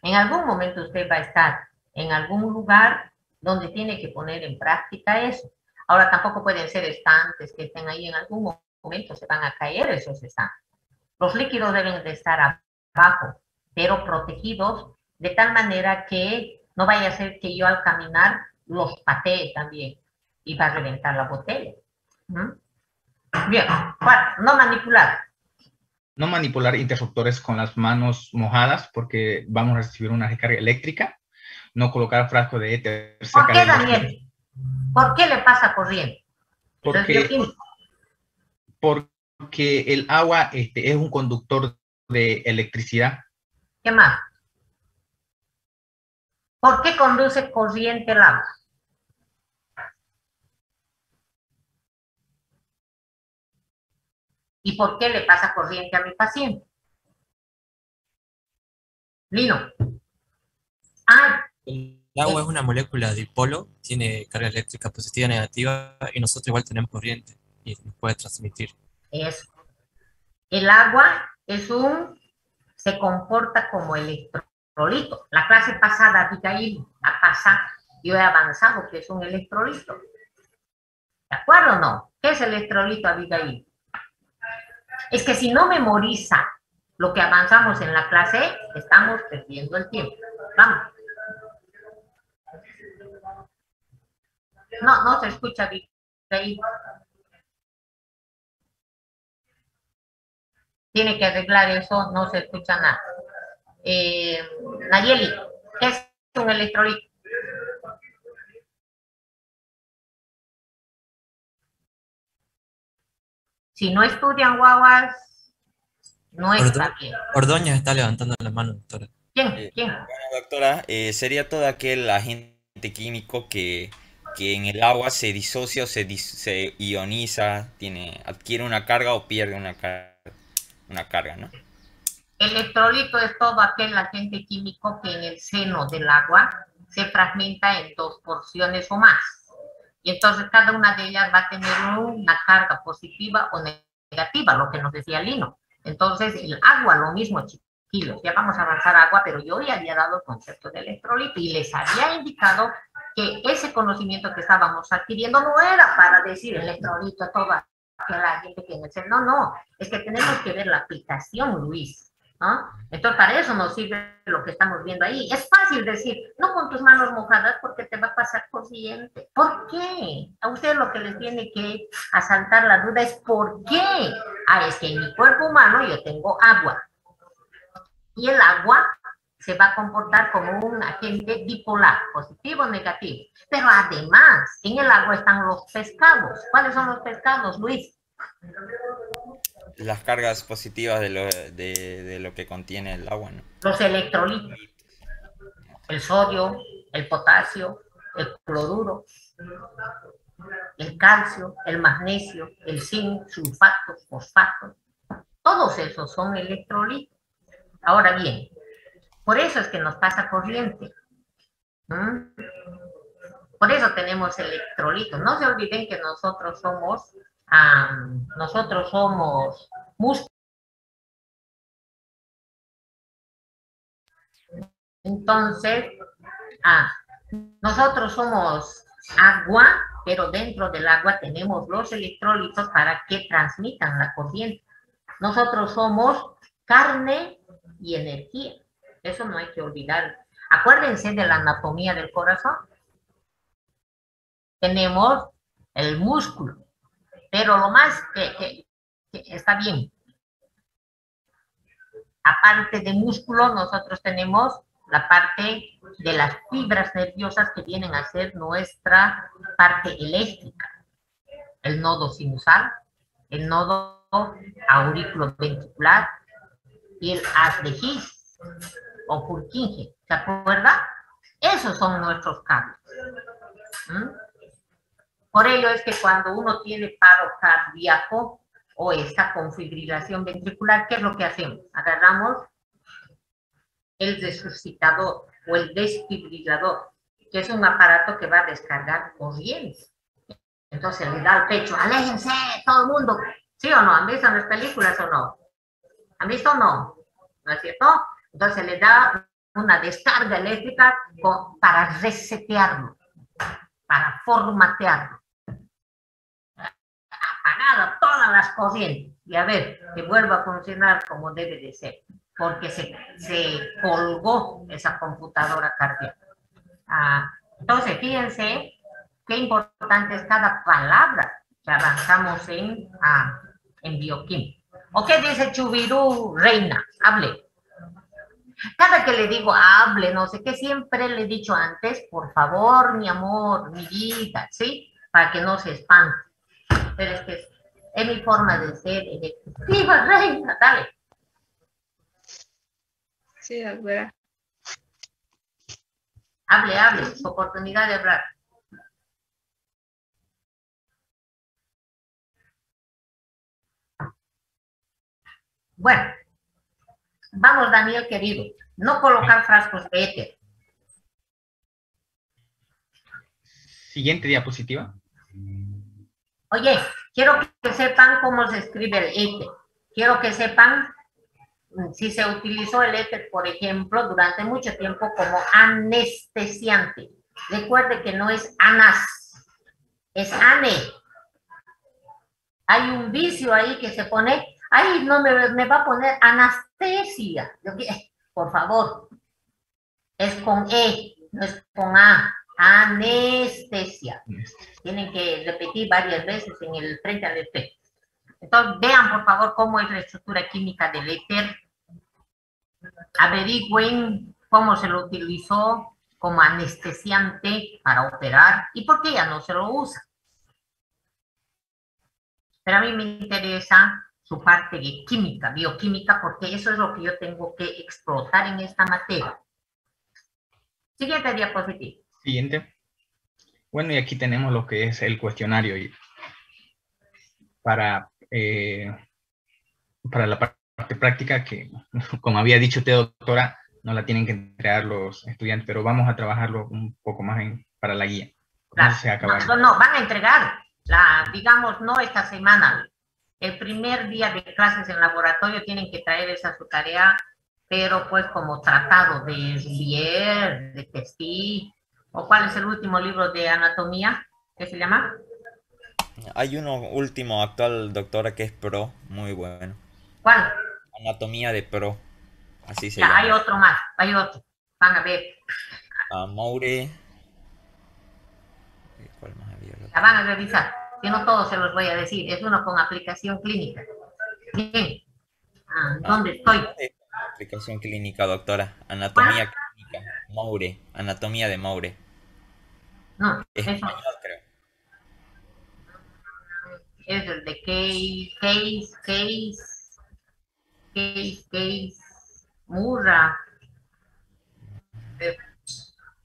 En algún momento usted va a estar en algún lugar donde tiene que poner en práctica eso. Ahora, tampoco pueden ser estantes que estén ahí. En algún momento se van a caer esos estantes. Los líquidos deben de estar abajo, pero protegidos de tal manera que no vaya a ser que yo al caminar los patee también y va a reventar la botella. Bien, bueno, no manipular. No manipular interruptores con las manos mojadas porque vamos a recibir una descarga eléctrica. No colocar frasco de éter. ¿Por qué, Daniel? ¿Por qué le pasa corriente? Porque el agua es un conductor de electricidad. ¿Qué más? ¿Por qué conduce corriente el agua? ¿Y por qué le pasa corriente a mi paciente? Lino. El agua es una molécula dipolo, tiene carga eléctrica positiva y negativa, y nosotros igual tenemos corriente y nos puede transmitir. Eso. El agua se comporta como electrolito. La clase pasada, Abigail, yo he avanzado que es un electrolito. ¿De acuerdo o no? ¿Qué es el electrolito, Abigail? Es que si no memoriza lo que avanzamos en la clase, estamos perdiendo el tiempo. Vamos. No se escucha, Abigail. Tiene que arreglar eso, no se escucha nada. Nayeli, ¿qué es un electrolito? Si no estudian guaguas, no está bien. Ordóñez está levantando la mano, doctora. ¿Quién? Bueno, doctora, sería todo aquel agente químico que que en el agua se disocia o se ioniza, adquiere una carga o pierde una carga, ¿no? Electrolito es todo aquel agente químico que en el seno del agua se fragmenta en 2 porciones o más. Y entonces cada una de ellas va a tener una carga positiva o negativa, lo que nos decía Lino. Entonces el agua, lo mismo, chiquillos, ya vamos a avanzar a agua, pero yo ya había dado el concepto de electrolito y les había indicado que ese conocimiento que estábamos adquiriendo no era para decir electrolito, toda la gente que en el seno, no, es que tenemos que ver la aplicación, Luis. ¿No? Entonces, para eso nos sirve lo que estamos viendo ahí. Es fácil decir, no con tus manos mojadas porque te va a pasar corriente. ¿Por qué? A ustedes lo que les tiene que asaltar la duda es ¿por qué? Es que en mi cuerpo humano yo tengo agua. Y el agua se va a comportar como un agente bipolar, positivo o negativo. Pero además, en el agua están los pescados. ¿Cuáles son los pescados, Luis? Las cargas positivas de lo que contiene el agua, ¿no? Los electrolitos. El sodio, el potasio, el cloruro, el calcio, el magnesio, el zinc, sulfatos, fosfatos. Todos esos son electrolitos. Ahora bien, por eso es que nos pasa corriente. Por eso tenemos electrolitos. No se olviden que nosotros somos músculos. Entonces, nosotros somos agua, pero dentro del agua tenemos los electrolitos para que transmitan la corriente. Nosotros somos carne y energía. Eso no hay que olvidar. Acuérdense de la anatomía del corazón. Tenemos el músculo. Pero lo más que está bien, aparte de músculo, nosotros tenemos la parte de las fibras nerviosas que vienen a ser nuestra parte eléctrica. El nodo sinusal, el nodo auriculoventricular y el haz de His o Purkinje. ¿Se acuerda? Esos son nuestros cables. Por ello es que cuando uno tiene paro cardíaco o esta confibrilación ventricular, ¿qué es lo que hacemos? Agarramos el resucitador o el desfibrilador, que es un aparato que va a descargar corriente. Entonces le da al pecho, aléjense, todo el mundo. ¿Sí o no? ¿Han visto en las películas o no? ¿Han visto o no? ¿No es cierto? Entonces le da una descarga eléctrica para resetearlo, para formatearlo. Apagada todas las corrientes y a ver, que vuelva a funcionar como debe de ser, porque se colgó esa computadora cardíaca. Entonces, fíjense qué importante es cada palabra que avanzamos en bioquímica. ¿O qué dice Chubirú Reina? Hable. Cada que le digo hable, no sé qué, siempre le he dicho antes, por favor, mi amor, mi vida, ¿sí? Para que no se espante. Pero es que es mi forma de ser. ¡Viva Reina! Dale. Sí, doctora. Hable, su oportunidad de hablar. Bueno, vamos, Daniel querido, no colocar frascos de éter. Siguiente diapositiva. Oye, quiero que sepan cómo se escribe el éter. Quiero que sepan si se utilizó el éter, por ejemplo, durante mucho tiempo como anestesiante. Recuerde que no es anas, es ane. Hay un vicio ahí que se pone, ay, no me va a poner anestesia. Por favor, es con E, no es con A. Anestesia. Tienen que repetir varias veces en el frente al espejo. Entonces, vean por favor cómo es la estructura química del éter. Averigüen cómo se lo utilizó como anestesiante para operar y por qué ya no se lo usa. Pero a mí me interesa su parte de química, bioquímica, porque eso es lo que yo tengo que explotar en esta materia. Siguiente diapositiva. Siguiente. Bueno, y aquí tenemos lo que es el cuestionario para, para la parte práctica que, como había dicho usted, doctora, no la tienen que entregar los estudiantes, pero vamos a trabajarlo un poco más para la guía. Claro. No, van a entregar, digamos, no esta semana. El primer día de clases en laboratorio tienen que traer esa su tarea, pero pues como tratado de Rivière, de Testi, o cuál es el último libro de anatomía, ¿qué se llama? Hay uno último actual, doctora, que es Pro, muy bueno. ¿Cuál? Anatomía de Pro, así se ya, llama. hay otro más, hay otro, van a ver. Moure. ¿Cuál más había? Ya van a revisar, que no todos se los voy a decir, es uno con aplicación clínica. Bien, ¿dónde estoy? Aplicación clínica, doctora. Anatomía clínica, Moure, anatomía de Moure. No, es eso español, creo. Es el de Case, Murra.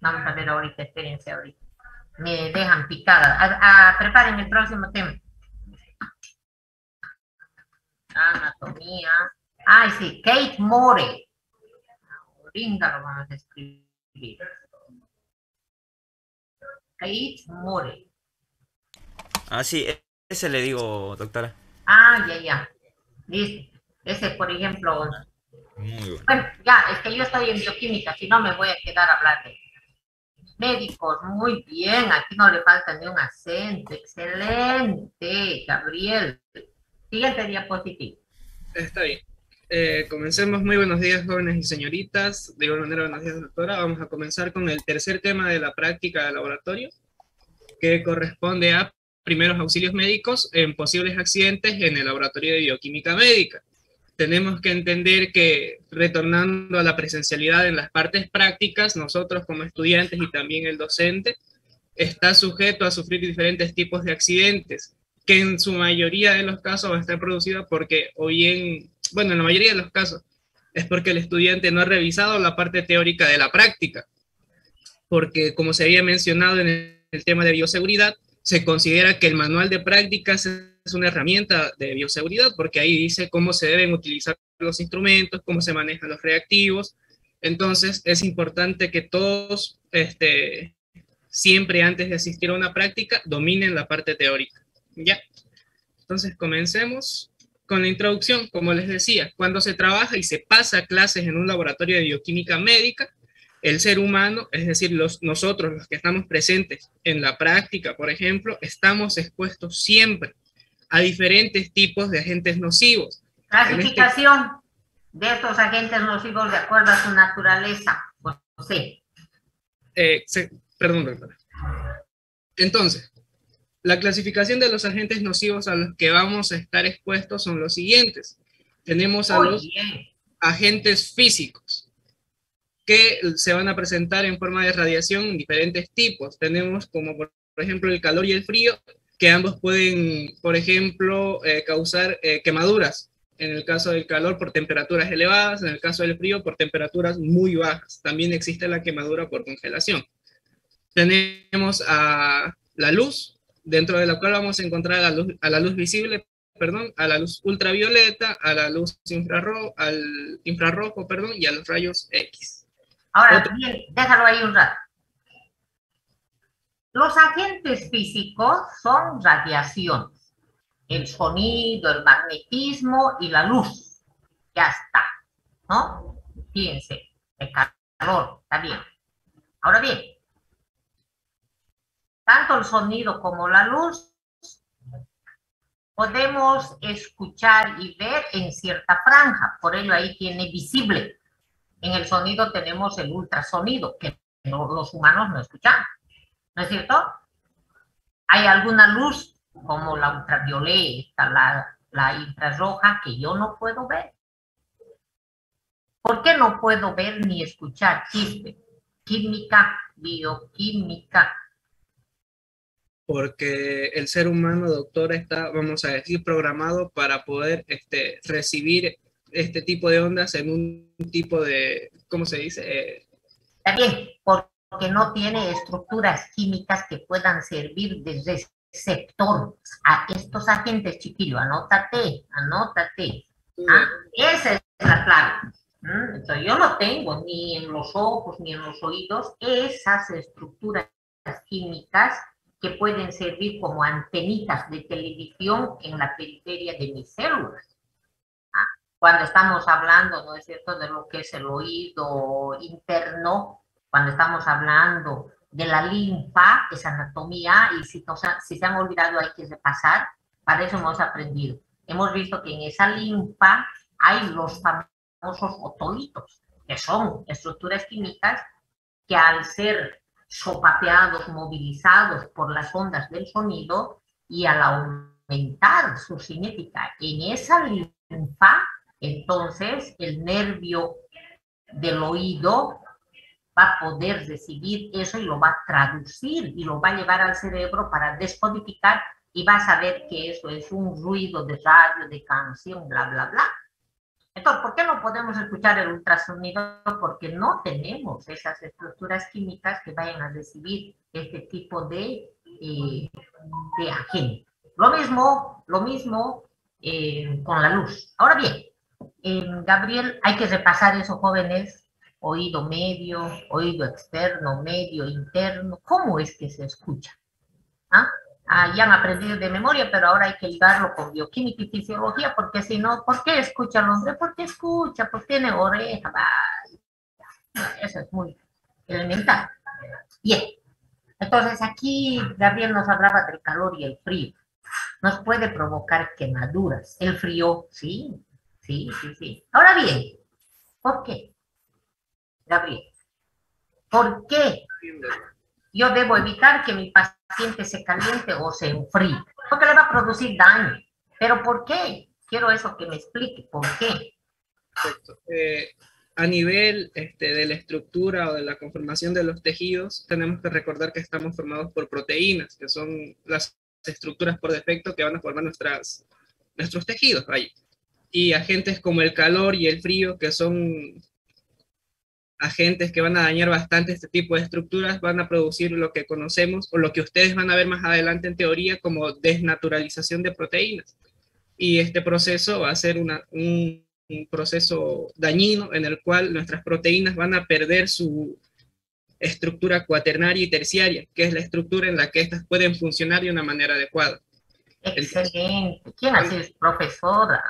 Vamos a ver ahorita, espérense ahorita. Me dejan picada. Preparen el próximo tema. Anatomía. Ay, sí, Kate More. Ahorita lo vamos a escribir. Kate More. Ah, sí, ese le digo, doctora. Ah, ya. Listo. Ese, por ejemplo. Muy bueno. Bueno, ya, es que yo estoy en bioquímica, si no me voy a quedar a hablar de médicos. Muy bien, aquí no le falta ni un acento. Excelente, Gabriel. Siguiente diapositiva. Está bien. Comencemos. Muy buenos días, jóvenes y señoritas. De igual manera, buenos días, doctora. Vamos a comenzar con el tercer tema de la práctica de laboratorio, que corresponde a primeros auxilios médicos en posibles accidentes en el laboratorio de bioquímica médica. Tenemos que entender que, retornando a la presencialidad en las partes prácticas, nosotros como estudiantes y también el docente está sujeto a sufrir diferentes tipos de accidentes, que en su mayoría de los casos va a estar producida porque, en la mayoría de los casos, es porque el estudiante no ha revisado la parte teórica de la práctica, porque como se había mencionado en el tema de bioseguridad, se considera que el manual de prácticas es una herramienta de bioseguridad, porque ahí dice cómo se deben utilizar los instrumentos, cómo se manejan los reactivos. Entonces es importante que todos, siempre antes de asistir a una práctica, dominen la parte teórica. Ya. Entonces comencemos con la introducción. Como les decía, cuando se trabaja y se pasa clases en un laboratorio de bioquímica médica, el ser humano, es decir, nosotros, los que estamos presentes en la práctica, por ejemplo, estamos expuestos siempre a diferentes tipos de agentes nocivos. Clasificación de estos agentes nocivos de acuerdo a su naturaleza. Pues, sí. Perdón, doctora. Entonces, la clasificación de los agentes nocivos a los que vamos a estar expuestos son los siguientes. Tenemos a los agentes físicos, que se van a presentar en forma de radiación en diferentes tipos. Tenemos como, por ejemplo, el calor y el frío, que ambos pueden, por ejemplo, causar quemaduras. En el caso del calor, por temperaturas elevadas; en el caso del frío, por temperaturas muy bajas. También existe la quemadura por congelación. Tenemos a la luz, dentro de la cual vamos a encontrar a la luz visible, a la luz ultravioleta, a la luz al infrarrojo, y a los rayos X. Ahora, bien, déjalo ahí un rato. Los agentes físicos son radiaciones. El sonido, el magnetismo y la luz. Ya está, ¿no? Fíjense, el calor, está bien. Ahora bien, tanto el sonido como la luz podemos escuchar y ver en cierta franja. Por ello ahí tiene visible. En el sonido tenemos el ultrasonido, que los humanos no escuchamos, ¿no es cierto? Hay alguna luz, como la ultravioleta, la infrarroja, que yo no puedo ver. ¿Por qué no puedo ver ni escuchar? Química, bioquímica. Porque el ser humano, doctora, está, vamos a decir, programado para poder recibir este tipo de ondas en un tipo de, ¿cómo se dice? Está bien, ¿por porque no tiene estructuras químicas que puedan servir de receptor a estos agentes, chiquillo. Anótate, anótate. ¿Ah? Esa es la clave. Entonces, yo no tengo ni en los ojos ni en los oídos esas estructuras químicas que pueden servir como antenitas de televisión en la periferia de mis células. ¿Ah? Cuando estamos hablando, ¿no es cierto?, de lo que es el oído interno, cuando estamos hablando de la linfa, es anatomía, y si se han olvidado hay que repasar, para eso hemos aprendido. Hemos visto que en esa linfa hay los famosos otolitos, que son estructuras químicas que al ser sopapeados, movilizados por las ondas del sonido y al aumentar su cinética en esa linfa, entonces el nervio del oído va a poder recibir eso y lo va a traducir y lo va a llevar al cerebro para descodificar y va a saber que eso es un ruido de radio, de canción, bla, bla, bla. Entonces, ¿por qué no podemos escuchar el ultrasonido? Porque no tenemos esas estructuras químicas que vayan a recibir este tipo de agente. Lo mismo con la luz. Ahora bien, Gabriel, hay que repasar eso, jóvenes. Oído medio, oído externo, medio, interno. ¿Cómo es que se escucha? ¿Ah? Ya han aprendido de memoria, pero ahora hay que ligarlo con bioquímica y fisiología, porque si no, ¿por qué escucha el hombre? Porque escucha, pues tiene oreja. Eso es muy elemental. Bien, entonces aquí Gabriel nos hablaba del calor y el frío. Nos puede provocar quemaduras. El frío, sí. Ahora bien, ¿por qué, Gabriel? ¿Por qué yo debo evitar que mi paciente se caliente o se enfríe? Porque le va a producir daño. ¿Pero por qué? Quiero eso que me explique. ¿Por qué? Perfecto. A nivel de la estructura o de la conformación de los tejidos, tenemos que recordar que estamos formados por proteínas, que son las estructuras por defecto que van a formar nuestros tejidos. Vaya. Y agentes como el calor y el frío, que son agentes que van a dañar bastante este tipo de estructuras, van a producir lo que conocemos o lo que ustedes van a ver más adelante en teoría como desnaturalización de proteínas. Y este proceso va a ser un proceso dañino en el cual nuestras proteínas van a perder su estructura cuaternaria y terciaria, que es la estructura en la que estas pueden funcionar de una manera adecuada. Excelente. ¿Quién ha sido profesora?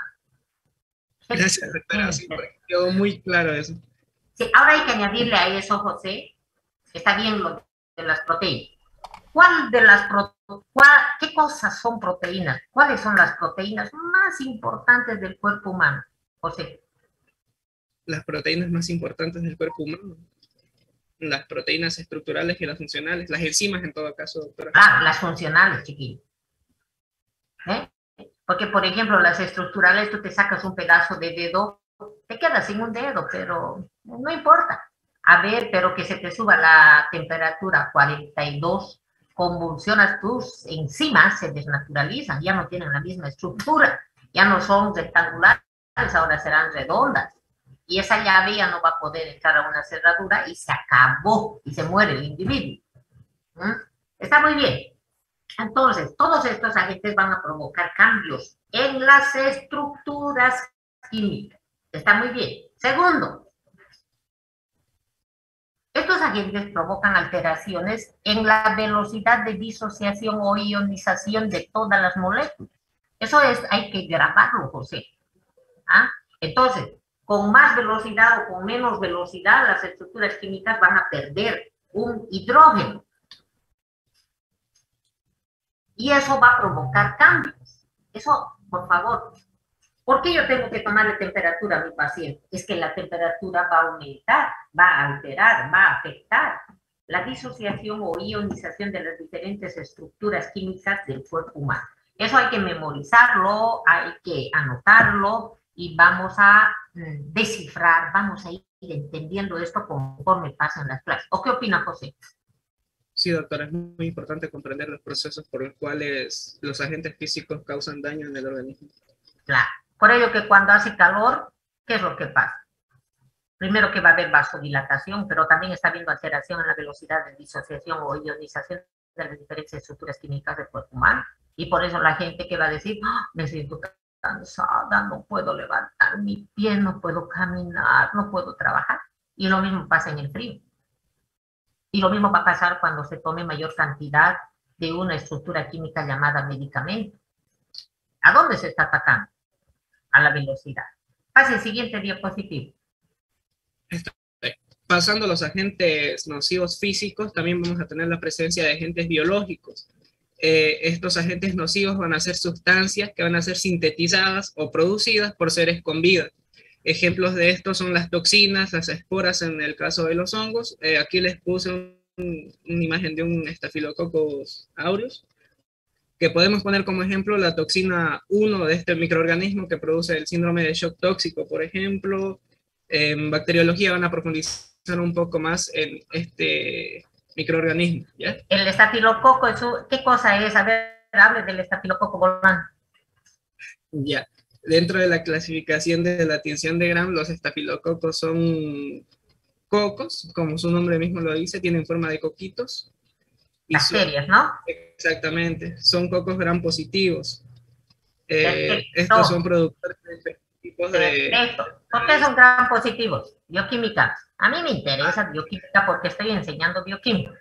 Gracias, doctora. Sí, quedó muy claro eso. Sí, ahora hay que añadirle a eso, José, está bien lo de las proteínas. ¿Qué cosas son proteínas? ¿Cuáles son las proteínas más importantes del cuerpo humano, José? Las proteínas más importantes del cuerpo humano. Las proteínas estructurales y las funcionales, las enzimas en todo caso, doctora. Claro, las funcionales, chiquillo. Porque, por ejemplo, las estructurales, tú te sacas un pedazo de dedo, te quedas sin un dedo, pero no importa. A ver, pero que se te suba la temperatura a 42, convulsionas, tus enzimas se desnaturalizan, ya no tienen la misma estructura, ya no son rectangulares, ahora serán redondas. Y esa llave ya no va a poder entrar a una cerradura y se acabó, y se muere el individuo. Está muy bien. Entonces, todos estos agentes van a provocar cambios en las estructuras químicas. Está muy bien. Segundo, estos agentes provocan alteraciones en la velocidad de disociación o ionización de todas las moléculas. Eso hay que grabarlo, José. Entonces, con más velocidad o con menos velocidad, las estructuras químicas van a perder un hidrógeno. Y eso va a provocar cambios. Eso, por favor. ¿Por qué yo tengo que tomarle temperatura a mi paciente? Es que la temperatura va a aumentar, va a alterar, va a afectar la disociación o ionización de las diferentes estructuras químicas del cuerpo humano. Eso hay que memorizarlo, hay que anotarlo y vamos a descifrar, vamos a ir entendiendo esto conforme pasan las clases. ¿O qué opina José? Sí, doctora, es muy importante comprender los procesos por los cuales los agentes físicos causan daño en el organismo. Claro. Por ello que cuando hace calor, ¿qué es lo que pasa? Primero que va a haber vasodilatación, pero también está habiendo alteración en la velocidad de disociación o ionización de las diferentes estructuras químicas del cuerpo humano. Y por eso la gente que va a decir, "Ah, me siento cansada, no puedo levantar mi pie, no puedo caminar, no puedo trabajar". Y lo mismo pasa en el frío. Y lo mismo va a pasar cuando se tome mayor cantidad de una estructura química llamada medicamento. ¿A dónde se está atacando? A la velocidad. Pase el siguiente diapositivo. Pasando a los agentes nocivos físicos, también vamos a tener la presencia de agentes biológicos. Estos agentes nocivos van a ser sustancias que van a ser sintetizadas o producidas por seres con vida. Ejemplos de esto son las toxinas, las esporas en el caso de los hongos. Aquí les puse una imagen de un Staphylococcus aureus, que podemos poner como ejemplo la toxina 1 de este microorganismo que produce el síndrome de shock tóxico, por ejemplo. En bacteriología van a profundizar un poco más en este microorganismo, ¿ya? El estafilococo, ¿qué cosa es? A ver, hable del estafilococo volante. Ya. Dentro de la clasificación de la tinción de Gram, los estafilococos son cocos, como su nombre mismo lo dice, tienen forma de coquitos. Bacterias, ¿no? Exactamente, son cocos Gram positivos. Estos son productores de tipos de... Perfecto. ¿Por qué son Gram positivos? Bioquímica. A mí me interesa bioquímica porque estoy enseñando bioquímica.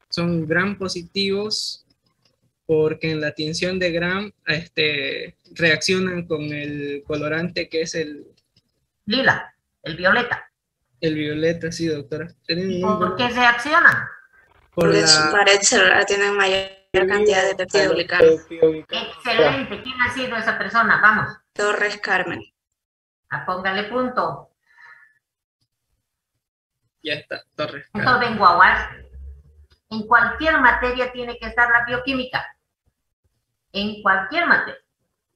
Son Gram positivos porque en la tinción de Gram reaccionan con el colorante que es el... Lila, el violeta. El violeta, sí, doctora. ¿Por qué reaccionan? Porque su pared celular tiene mayor cantidad de peptidoglicano. Excelente. ¿Quién ha sido esa persona? Vamos. Torres Carmen. Póngale punto. Ya está, Torres Carmen. Entonces vengo a guardar. En cualquier materia tiene que estar la bioquímica. En cualquier materia.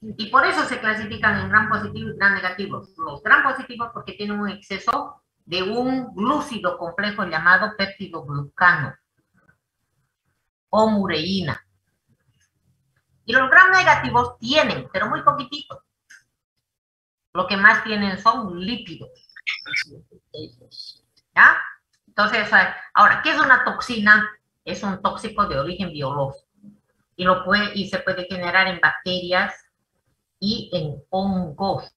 Y por eso se clasifican en Gram positivos y Gram negativos. Los Gram positivos porque tienen un exceso de un glúcido complejo llamado peptidoglucano o mureína. Y los Gram negativos tienen, pero muy poquititos. Lo que más tienen son lípidos. ¿Ya? Entonces, ahora, ¿qué es una toxina? Es un tóxico de origen biológico. Y se puede generar en bacterias y en hongos.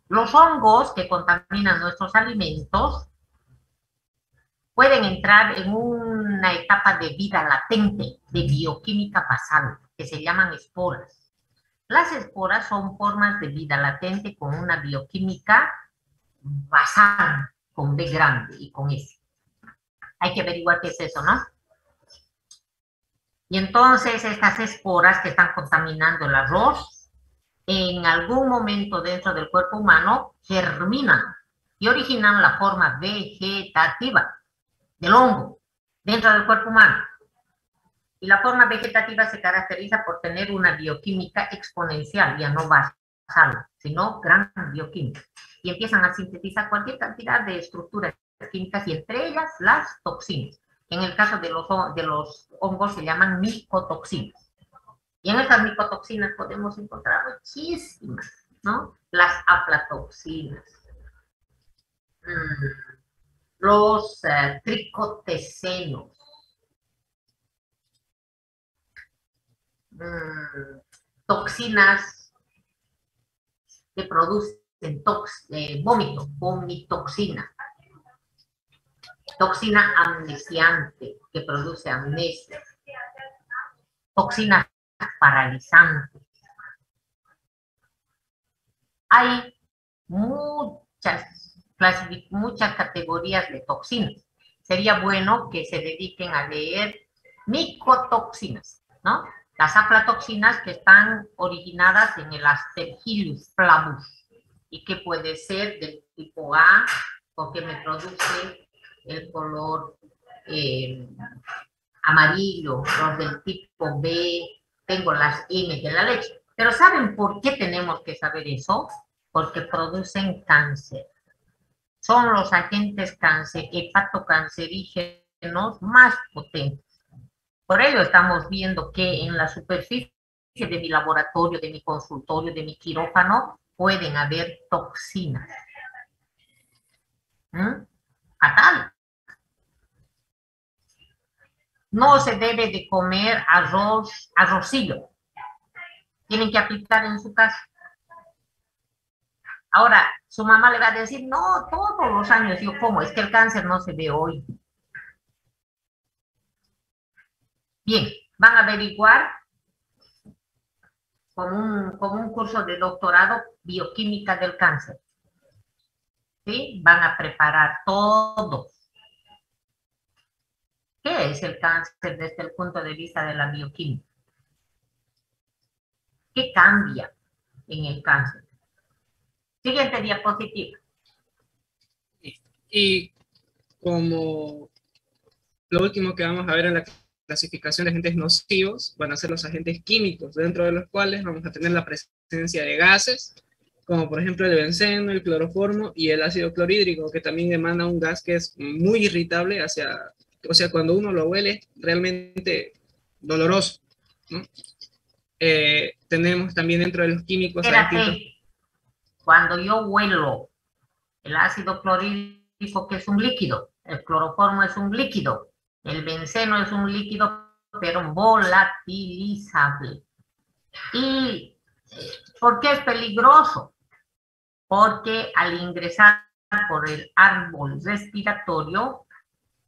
Los hongos que contaminan nuestros alimentos pueden entrar en una etapa de vida latente de bioquímica basal, que se llaman esporas. Las esporas son formas de vida latente con una bioquímica basal, con B grande y con S. Hay que averiguar qué es eso, ¿no? Y entonces estas esporas que están contaminando el arroz, en algún momento dentro del cuerpo humano germinan y originan la forma vegetativa del hongo dentro del cuerpo humano. Y la forma vegetativa se caracteriza por tener una bioquímica exponencial, ya no basal, sino gran bioquímica. Y empiezan a sintetizar cualquier cantidad de estructuras químicas y entre ellas las toxinas. En el caso de los hongos se llaman micotoxinas. Y en estas micotoxinas podemos encontrar muchísimas, ¿no? Las aflatoxinas, los tricotesenos, toxinas que producen vómito, vomitoxina. Toxina amnesiante, que produce amnesia. Toxinas paralizantes. Hay muchas categorías de toxinas. Sería bueno que se dediquen a leer micotoxinas, ¿no? Las aflatoxinas que están originadas en el Aspergillus flavus y que puede ser del tipo A porque me produce el color amarillo, los del tipo B, tengo las M de la leche. Pero ¿saben por qué tenemos que saber eso? Porque producen cáncer. Son los agentes hepatocancerígenos más potentes. Por ello estamos viendo que en la superficie de mi laboratorio, de mi consultorio, de mi quirófano, pueden haber toxinas. Fatal. No se debe de comer arrocillo. Tienen que aplicar en su casa. Ahora, su mamá le va a decir, no, todos los años yo como, es que el cáncer no se ve hoy. Bien, van a averiguar con un curso de doctorado bioquímica del cáncer. ¿Sí? Van a preparar todo. ¿Qué es el cáncer desde el punto de vista de la bioquímica? ¿Qué cambia en el cáncer? Siguiente diapositiva. Y como lo último que vamos a ver en la clasificación de agentes nocivos van a ser los agentes químicos, dentro de los cuales vamos a tener la presencia de gases, como por ejemplo el benceno, el cloroformo y el ácido clorhídrico, que también emana un gas que es muy irritable o sea, cuando uno lo huele, realmente doloroso, ¿no? Tenemos también dentro de los químicos... Cuando yo huelo el ácido clorhídrico, que es un líquido, el cloroformo es un líquido, el benceno es un líquido, pero volatilizable. ¿Y por qué es peligroso? Porque al ingresar por el árbol respiratorio,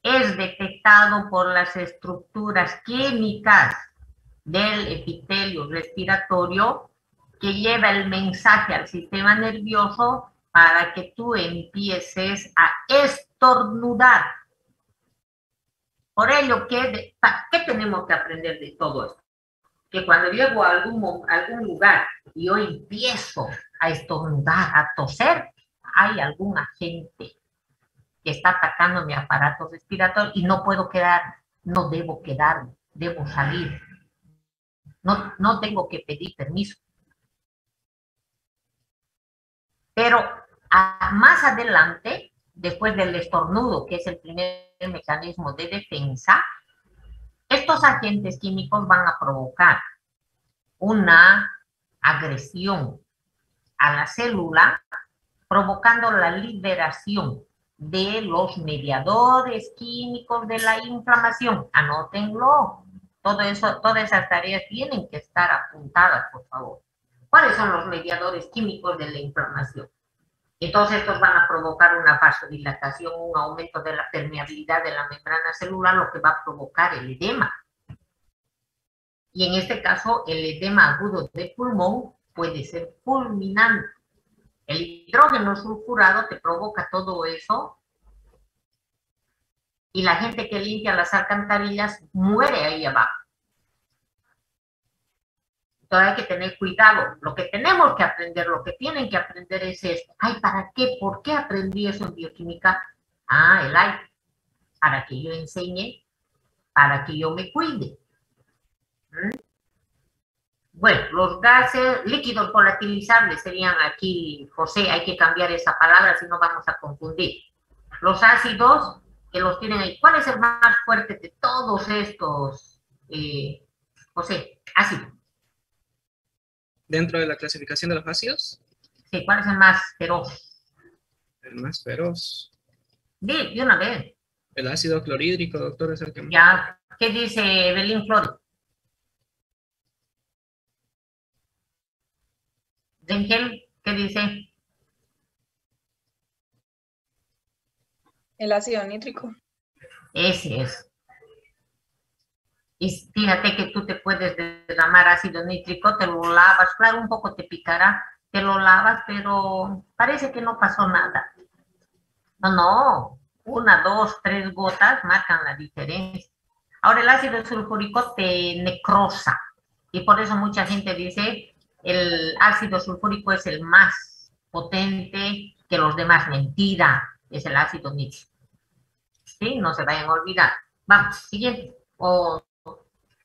es detectado por las estructuras químicas del epitelio respiratorio, que lleva el mensaje al sistema nervioso para que tú empieces a estornudar. Por ello, ¿qué tenemos que aprender de todo esto? Que cuando llego a algún lugar y yo empiezo a estornudar, a toser, hay algún agente que está atacando mi aparato respiratorio y no puedo quedar, no debo quedar, debo salir. No tengo que pedir permiso. Pero más adelante, después del estornudo, que es el primer mecanismo de defensa, estos agentes químicos van a provocar una agresión a la célula, provocando la liberación de los mediadores químicos de la inflamación. Anótenlo. Todo eso, todas esas tareas tienen que estar apuntadas, por favor. ¿Cuáles son los mediadores químicos de la inflamación? Entonces, estos van a provocar una vasodilatación, un aumento de la permeabilidad de la membrana celular, lo que va a provocar el edema. Y en este caso, el edema agudo de pulmón puede ser fulminante. El hidrógeno sulfurado te provoca todo eso y la gente que limpia las alcantarillas muere ahí abajo. Entonces hay que tener cuidado. Lo que tenemos que aprender, lo que tienen que aprender es esto. Ay, ¿para qué? ¿Por qué aprendí eso en bioquímica? El aire. Para que yo enseñe, para que yo me cuide. Bueno, los gases líquidos volatilizables serían aquí, José, hay que cambiar esa palabra, si no vamos a confundir. Los ácidos, que los tienen ahí. ¿Cuál es el más fuerte de todos estos, José? Ácido. ¿Dentro de la clasificación de los ácidos? Sí, ¿cuál es el más feroz? El más feroz. De una vez. El ácido clorhídrico, doctor, es el que más... Ya, ¿qué dice Belín Flores? Rengel, ¿qué dice? El ácido nítrico. Ese es. Y fíjate que tú te puedes derramar ácido nítrico, te lo lavas, claro, un poco te picará, te lo lavas, pero parece que no pasó nada. No, 1, 2, 3 gotas marcan la diferencia. Ahora el ácido sulfúrico te necrosa, y por eso mucha gente dice el ácido sulfúrico es el más potente que los demás. Mentira, es el ácido nítrico. ¿Sí? No se vayan a olvidar. Vamos, siguiente.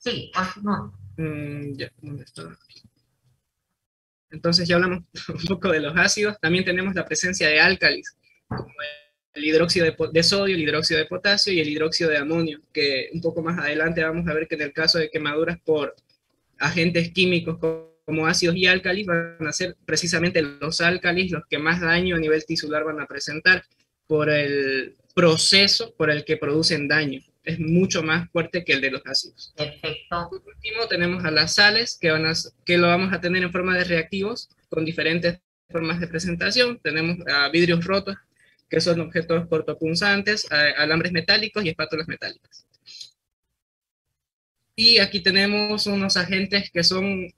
Sí, continúa. Ya, ¿dónde está? Entonces ya hablamos un poco de los ácidos. También tenemos la presencia de álcalis, como el hidróxido de sodio, el hidróxido de potasio y el hidróxido de amonio, que un poco más adelante vamos a ver que en el caso de quemaduras por agentes químicos como ácidos y álcalis, van a ser precisamente los álcalis los que más daño a nivel tisular van a presentar por el proceso por el que producen daño. Es mucho más fuerte que el de los ácidos. Perfecto. Por último, tenemos a las sales, que lo vamos a tener en forma de reactivos, con diferentes formas de presentación. Tenemos a vidrios rotos, que son objetos cortopunzantes, alambres metálicos y espátulas metálicas. Y aquí tenemos unos agentes que son,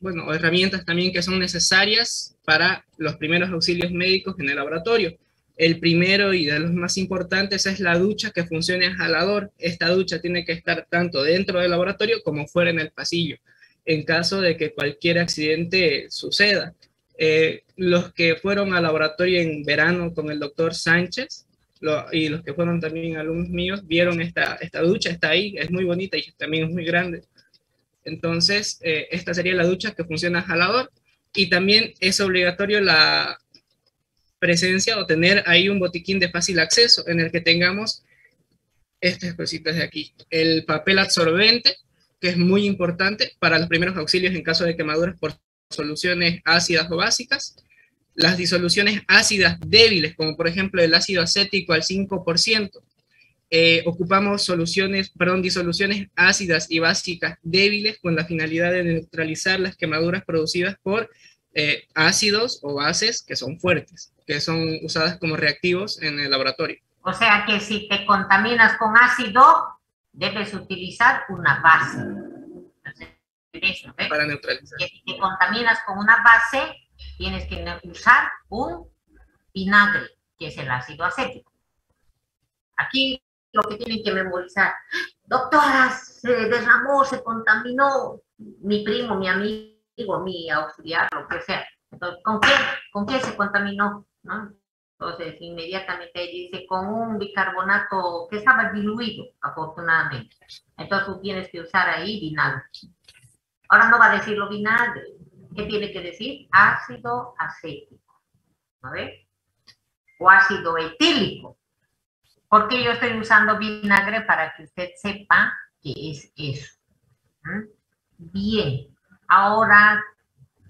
bueno, herramientas también que son necesarias para los primeros auxilios médicos en el laboratorio. El primero y de los más importantes es la ducha que funcione a jalador. Esta ducha tiene que estar tanto dentro del laboratorio como fuera en el pasillo, en caso de que cualquier accidente suceda. Los que fueron al laboratorio en verano con el doctor Sánchez, y los que fueron también alumnos míos, vieron esta ducha, está ahí, es muy bonita y también es muy grande. Entonces, esta sería la ducha que funciona a jalador, y también es obligatorio la presencia o tener ahí un botiquín de fácil acceso en el que tengamos estas cositas de aquí. El papel absorbente, que es muy importante para los primeros auxilios en caso de quemaduras por soluciones ácidas o básicas. Las disoluciones ácidas débiles, como por ejemplo el ácido acético al 5%, ocupamos disoluciones ácidas y básicas débiles con la finalidad de neutralizar las quemaduras producidas por ácidos o bases que son fuertes, que son usadas como reactivos en el laboratorio. O sea que si te contaminas con ácido, debes utilizar una base. Eso, ¿ves? Para neutralizar. Que si te contaminas con una base, tienes que usar un vinagre, que es el ácido acético. Aquí lo que tienen que memorizar: doctora, se derramó, se contaminó mi primo, mi amigo, mi auxiliar, lo que sea. Entonces, ¿con quién se contaminó? ¿No? Entonces, inmediatamente dice con un bicarbonato que estaba diluido, afortunadamente. Entonces, tú tienes que usar ahí vinagre. Ahora no va a decirlo vinagre. ¿Qué tiene que decir? Ácido acético. ¿No ve? O ácido etílico. ¿Por qué yo estoy usando vinagre? Para que usted sepa qué es eso. Bien. Ahora,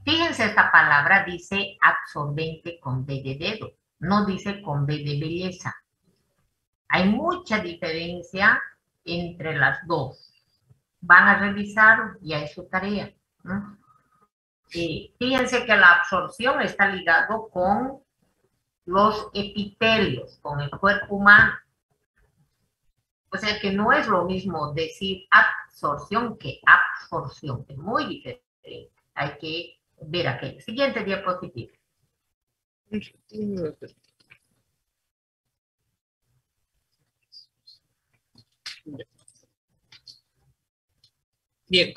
fíjense, esta palabra dice absorbente con B de dedo. No dice con B de belleza. Hay mucha diferencia entre las dos. Van a revisar y hay su tarea. Fíjense que la absorción está ligado con los epitelios, con el cuerpo humano. O sea que no es lo mismo decir absorción que absorción. Es muy diferente. Hay que ver aquel. Siguiente diapositiva. Bien,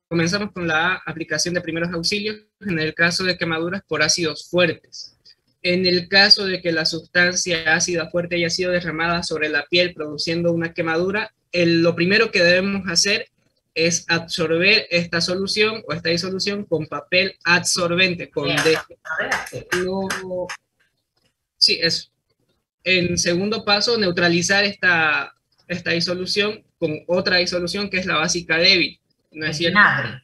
comenzamos con la aplicación de primeros auxilios en el caso de quemaduras por ácidos fuertes. En el caso de que la sustancia ácida fuerte haya sido derramada sobre la piel produciendo una quemadura, lo primero que debemos hacer es absorber esta solución o esta disolución con papel absorbente, con D. Sí, eso. En segundo paso, neutralizar esta disolución con otra disolución que es la básica débil. ¿No es cierto? Vinagre.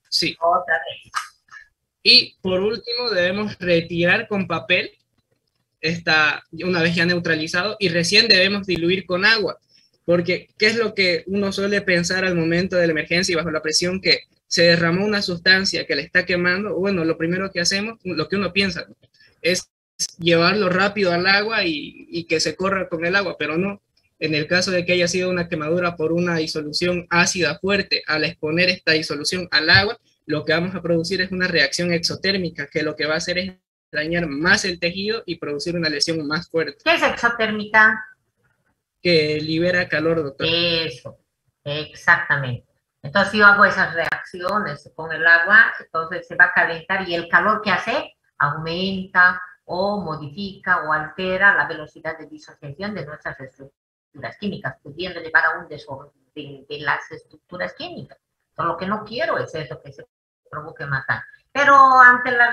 Sí. Otra vez. Y por último debemos retirar con papel una vez ya neutralizado, y recién debemos diluir con agua, porque ¿qué es lo que uno suele pensar al momento de la emergencia y bajo la presión? Que se derramó una sustancia que le está quemando. Bueno, lo primero que hacemos, lo que uno piensa, es llevarlo rápido al agua y que se corra con el agua, pero no. En el caso de que haya sido una quemadura por una disolución ácida fuerte, al exponer esta disolución al agua, lo que vamos a producir es una reacción exotérmica, que lo que va a hacer es dañar más el tejido y producir una lesión más fuerte. ¿Qué es exotérmica? Que libera calor, doctor. Eso, exactamente. Entonces, si yo hago esas reacciones con el agua, entonces se va a calentar y el calor que hace aumenta o modifica o altera la velocidad de disociación de nuestras estructuras químicas, pudiendo llevar a un desorden de las estructuras químicas. Entonces, lo que no quiero es eso, que se provoque más daño. Pero ante la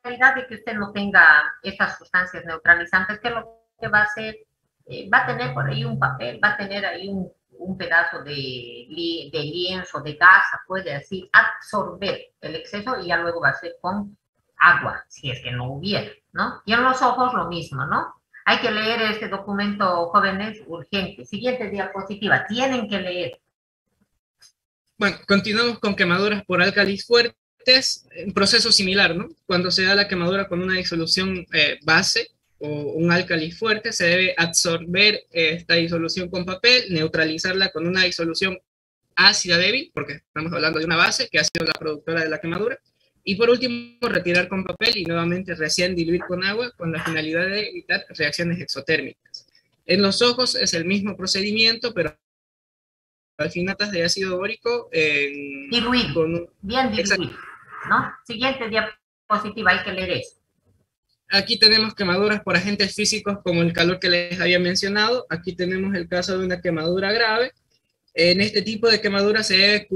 realidad de que usted no tenga estas sustancias neutralizantes, ¿qué es lo que va a hacer? Va a tener por ahí un papel, va a tener ahí un pedazo de lienzo, de gasa, puede así absorber el exceso y ya luego va a ser con agua, si es que no hubiera, ¿no? Y en los ojos lo mismo, ¿no? Hay que leer este documento, jóvenes, urgente. Siguiente diapositiva, tienen que leer. Bueno, continuamos con quemaduras por álcalis fuertes, un proceso similar, ¿no? Cuando se da la quemadura con una disolución base o un álcalis fuerte, se debe absorber esta disolución con papel, neutralizarla con una disolución ácida débil, porque estamos hablando de una base que ha sido la productora de la quemadura, y por último, retirar con papel y nuevamente recién diluir con agua con la finalidad de evitar reacciones exotérmicas. En los ojos es el mismo procedimiento, pero alginatas de ácido bórico diluido, bien diluido, ¿no? Siguiente diapositiva, hay que leer eso. Aquí tenemos quemaduras por agentes físicos como el calor que les había mencionado. Aquí tenemos el caso de una quemadura grave. En este tipo de quemadura se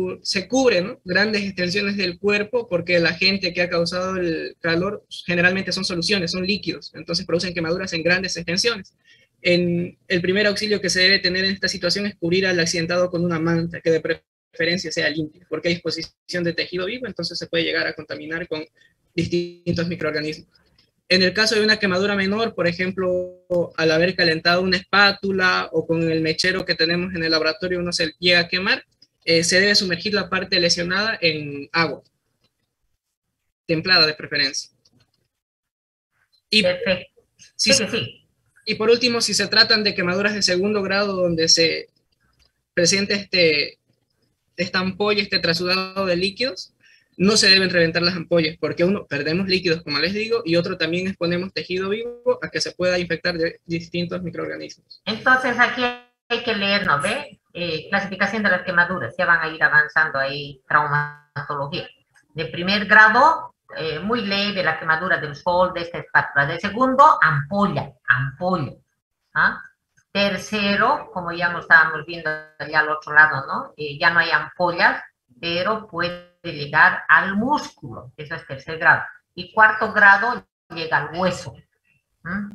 cubren, ¿no?, grandes extensiones del cuerpo porque el agente que ha causado el calor generalmente son soluciones, son líquidos, entonces producen quemaduras en grandes extensiones. El primer auxilio que se debe tener en esta situación es cubrir al accidentado con una manta, que de preferencia sea limpia, porque hay exposición de tejido vivo, entonces se puede llegar a contaminar con distintos microorganismos. En el caso de una quemadura menor, por ejemplo, al haber calentado una espátula o con el mechero que tenemos en el laboratorio uno se llega a quemar, se debe sumergir la parte lesionada en agua, templada de preferencia. Y, perfecto. Sí. Y por último, si se tratan de quemaduras de segundo grado donde se presenta esta ampolla, este trasudado de líquidos, no se deben reventar las ampollas, porque uno, perdemos líquidos, como les digo, y otro, también exponemos tejido vivo a que se pueda infectar de distintos microorganismos. Entonces aquí hay que leer, ¿no ve? Clasificación de las quemaduras, ya van a ir avanzando ahí, traumatología. De primer grado, muy leve, la quemadura del sol, de esta espátula. De segundo, ampolla. ¿Ah? Tercero, como ya lo estábamos viendo allá al otro lado, ¿no? Ya no hay ampollas, pero puede llegar al músculo, eso es tercer grado. Y cuarto grado llega al hueso.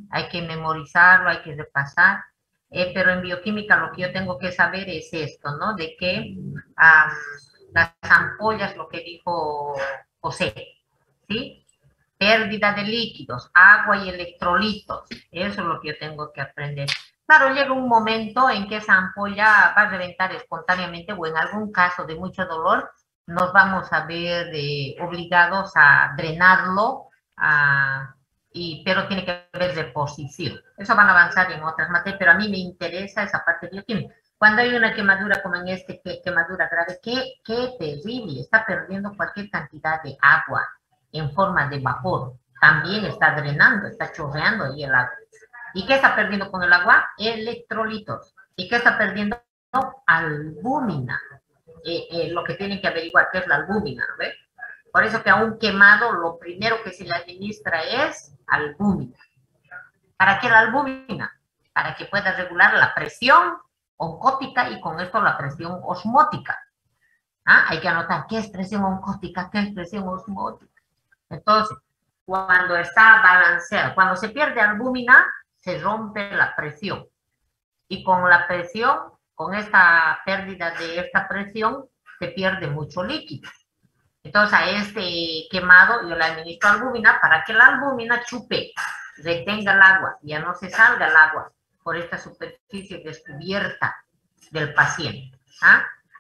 Hay que memorizarlo, hay que repasar, pero en bioquímica lo que yo tengo que saber es esto, ¿no? De que las ampollas, lo que dijo José, ¿sí? Pérdida de líquidos, agua y electrolitos, eso es lo que yo tengo que aprender. Claro, llega un momento en que esa ampolla va a reventar espontáneamente o en algún caso de mucho dolor nos vamos a ver obligados a drenarlo, pero tiene que haber reposición. Eso van a avanzar en otras materias, pero a mí me interesa esa parte bioquímica. Cuando hay una quemadura como en quemadura grave, qué terrible, está perdiendo cualquier cantidad de agua en forma de vapor. También está drenando, está chorreando ahí el agua. ¿Y qué está perdiendo con el agua? Electrolitos. ¿Y qué está perdiendo? Albúmina. Lo que tienen que averiguar, ¿qué es la albúmina? ¿Ves? Por eso que a un quemado lo primero que se le administra es albúmina. ¿Para qué la albúmina? Para que pueda regular la presión oncótica y con esto la presión osmótica. Hay que anotar qué es presión oncótica, qué es presión osmótica. Entonces, cuando está balanceada, cuando se pierde albúmina, se rompe la presión. Y con la presión, con esta pérdida de esta presión, se pierde mucho líquido. Entonces, a este quemado yo le administro albúmina para que la albúmina chupe, retenga el agua, ya no se salga el agua por esta superficie descubierta del paciente.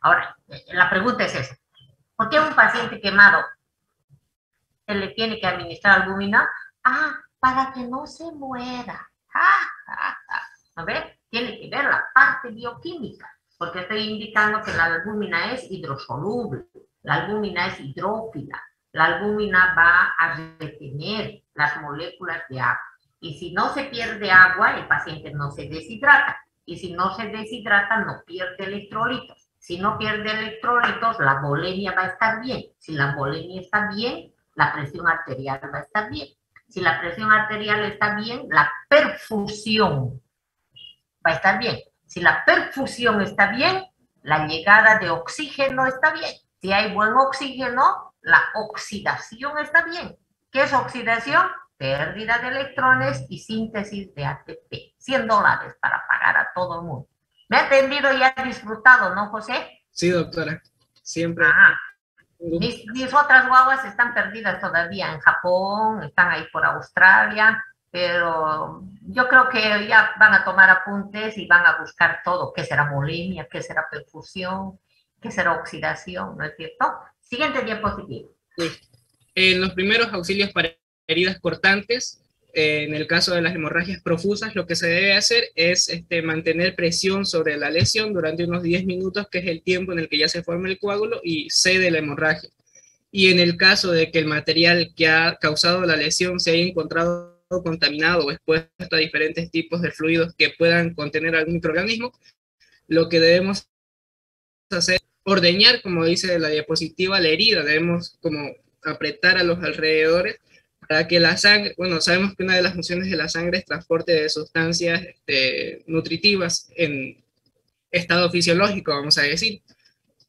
Ahora, la pregunta es esa. ¿Por qué a un paciente quemado se le tiene que administrar albúmina? Para que no se muera. ¿A ver? Tiene que ver la parte bioquímica, porque estoy indicando que la albúmina es hidrosoluble, la albúmina es hidrófila, la albúmina va a retener las moléculas de agua. Y si no se pierde agua, el paciente no se deshidrata. Y si no se deshidrata, no pierde electrolitos. Si no pierde electrolitos, la volemia va a estar bien. Si la volemia está bien, la presión arterial va a estar bien. Si la presión arterial está bien, la perfusión va a estar bien. Si la perfusión está bien, la llegada de oxígeno está bien. Si hay buen oxígeno, la oxidación está bien. ¿Qué es oxidación? Pérdida de electrones y síntesis de ATP. $100 para pagar a todo el mundo. Me ha entendido y ha disfrutado, ¿no, José? Sí, doctora. Siempre. Mis otras guaguas están perdidas todavía en Japón, están ahí por Australia, pero yo creo que ya van a tomar apuntes y van a buscar todo. ¿Qué será bulimia? ¿Qué será perfusión? ¿Qué será oxidación? ¿No es cierto? Siguiente diapositiva. En los primeros auxilios para heridas cortantes, en el caso de las hemorragias profusas, lo que se debe hacer es mantener presión sobre la lesión durante unos 10 minutos, que es el tiempo en el que ya se forma el coágulo y cede la hemorragia. Y en el caso de que el material que ha causado la lesión se haya encontrado contaminado o expuesto a diferentes tipos de fluidos que puedan contener algún microorganismo, lo que debemos hacer es ordeñar, como dice la diapositiva, la herida. Debemos como apretar a los alrededores para que la sangre, bueno, sabemos que una de las funciones de la sangre es transporte de sustancias nutritivas en estado fisiológico, vamos a decir.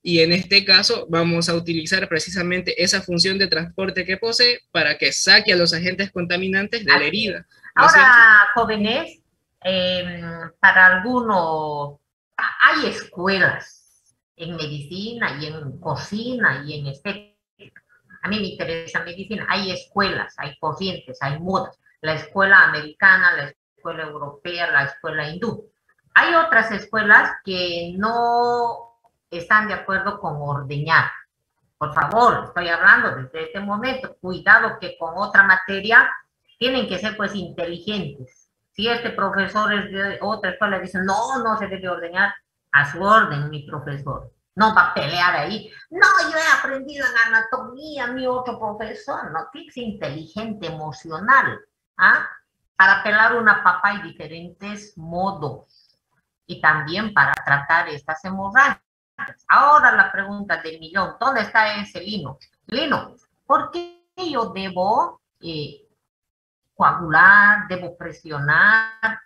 Y en este caso vamos a utilizar precisamente esa función de transporte que posee para que saque a los agentes contaminantes de la herida. Ahora, jóvenes, para algunos, hay escuelas en medicina y en cocina y en estética. A mí me interesa medicina. Hay escuelas, hay corrientes, hay modas. La escuela americana, la escuela europea, la escuela hindú. Hay otras escuelas que no están de acuerdo con ordeñar. Por favor, estoy hablando desde este momento. Cuidado que con otra materia tienen que ser pues inteligentes. Si este profesor es de otra escuela, dice, no, no se debe ordeñar, a su orden, mi profesor. No va a pelear ahí. No, yo he aprendido en anatomía, mi otro profesor. No, tiene que ser inteligente, emocional. ¿Ah? Para pelar una papa hay diferentes modos. Y también para tratar estas hemorragias. Ahora la pregunta del millón. ¿Dónde está ese Lino? Lino, ¿por qué yo debo coagular, debo presionar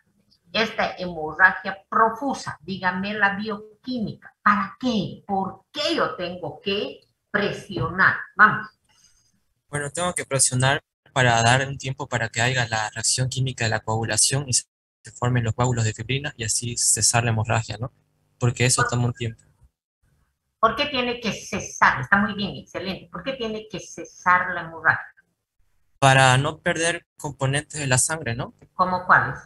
esta hemorragia profusa? Dígame la bioquímica. ¿Para qué? ¿Por qué yo tengo que presionar? Vamos. Bueno, tengo que presionar para dar un tiempo para que haya la reacción química de la coagulación y se formen los coágulos de fibrina y así cesar la hemorragia, ¿no? Porque eso toma un tiempo. ¿Por qué tiene que cesar? Está muy bien, excelente. ¿Por qué tiene que cesar la hemorragia? Para no perder componentes de la sangre, ¿no? ¿Cómo cuáles?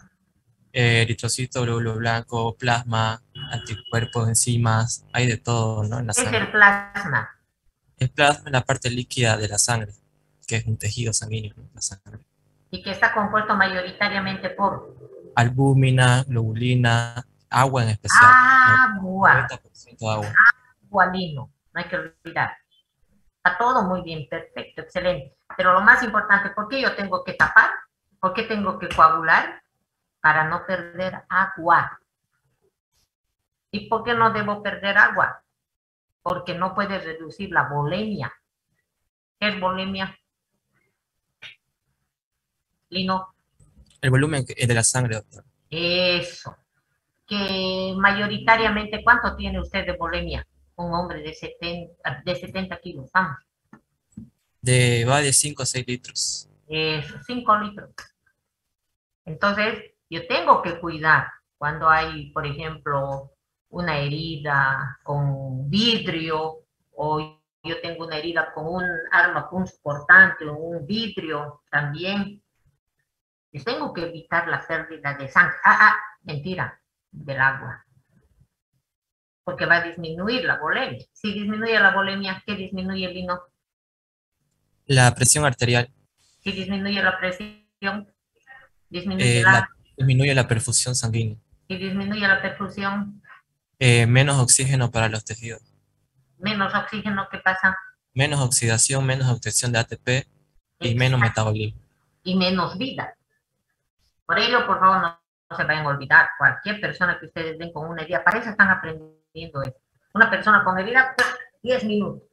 Eritrocito, glóbulo blanco, plasma, anticuerpos, enzimas, hay de todo, ¿no? En la ¿Qué es sangre. el plasma? El plasma es la parte líquida de la sangre, que es un tejido sanguíneo, ¿no? La sangre. Y que está compuesto mayoritariamente por albúmina, globulina, agua en especial. Agua. 90% agua. Agua, Lino, no hay que olvidar. Está todo muy bien, perfecto, excelente. Pero lo más importante, ¿por qué yo tengo que tapar? ¿Por qué tengo que coagular? Para no perder agua. ¿Y por qué no debo perder agua? Porque no puede reducir la volemia. ¿Qué es volemia? Lino. El volumen de la sangre, doctor. Eso. Que mayoritariamente, ¿cuánto tiene usted de volemia? Un hombre de 70 kilos, vamos. Va de 5 a 6 litros. Eso, 5 litros. Entonces, yo tengo que cuidar cuando hay, por ejemplo, una herida con vidrio, o yo tengo una herida con un arma punzocortante o un vidrio también. Les tengo que evitar la pérdida de sangre. Mentira, del agua. Porque va a disminuir la volemia. Si disminuye la volemia, ¿qué disminuye, Lino? La presión arterial. Si disminuye la presión, disminuye la perfusión sanguínea. Si disminuye la perfusión, menos oxígeno para los tejidos. Menos oxígeno, ¿qué pasa? Menos oxidación, menos obtención de ATP y menos metabolismo. Y menos vida. Por ello, por favor, no se vayan a olvidar. Cualquier persona que ustedes ven con una herida, para eso están aprendiendo esto. Una persona con herida, 10 minutos.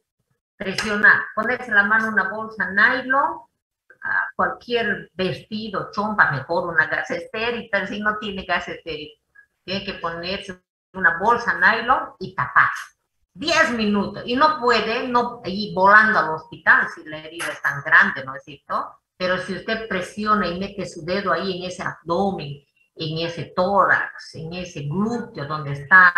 Presionar, ponerse la mano en una bolsa nylon, cualquier vestido, chompa, mejor una gasa estéril, si no tiene gasa estéril, tiene que ponerse una bolsa nylon y tapar. 10 minutos. Y no puede ir volando al hospital si la herida es tan grande, ¿no es cierto? Pero si usted presiona y mete su dedo ahí en ese abdomen en ese tórax, en ese glúteo donde está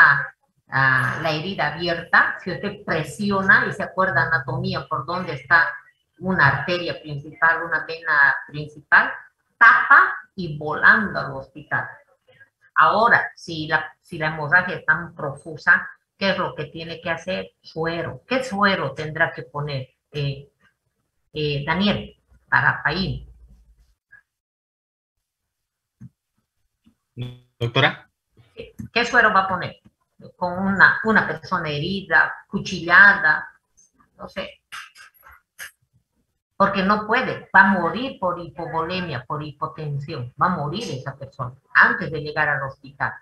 la herida abierta. Si usted presiona y se acuerda anatomía por dónde está una arteria principal, una vena principal, tapa y volando al hospital. Ahora, si la hemorragia es tan profusa, ¿qué es lo que tiene que hacer? Suero. ¿Qué suero tendrá que poner Daniel para Paín? Doctora. ¿Qué suero va a poner? Con una persona herida, cuchillada, no sé. Porque no puede, va a morir por hipovolemia, por hipotensión, va a morir esa persona antes de llegar al hospital.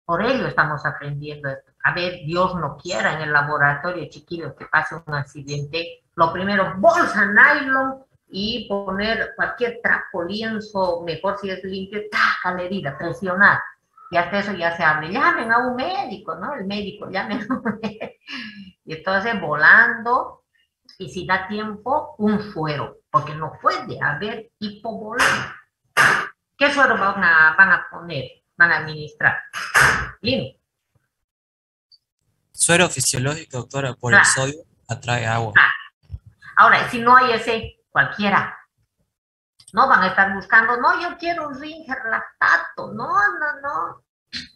Por ello estamos aprendiendo esto. A ver, Dios no quiera en el laboratorio, chiquillos, que pase un accidente. Lo primero, bolsa nylon y poner cualquier trapo, lienzo, mejor si es limpio, taca la herida, presionar. Y hasta eso ya se hable. Llamen a un médico, ¿no? El médico, llamen a un médico. Y entonces volando, y si da tiempo, un suero, porque no puede haber hipovolemia. ¿Qué suero van a poner? Van a administrar. Lino. Suero fisiológico, doctora, por el sodio atrae agua. Ahora, si no hay ese, cualquiera. No van a estar buscando, no, yo quiero un Ringer lactato. No.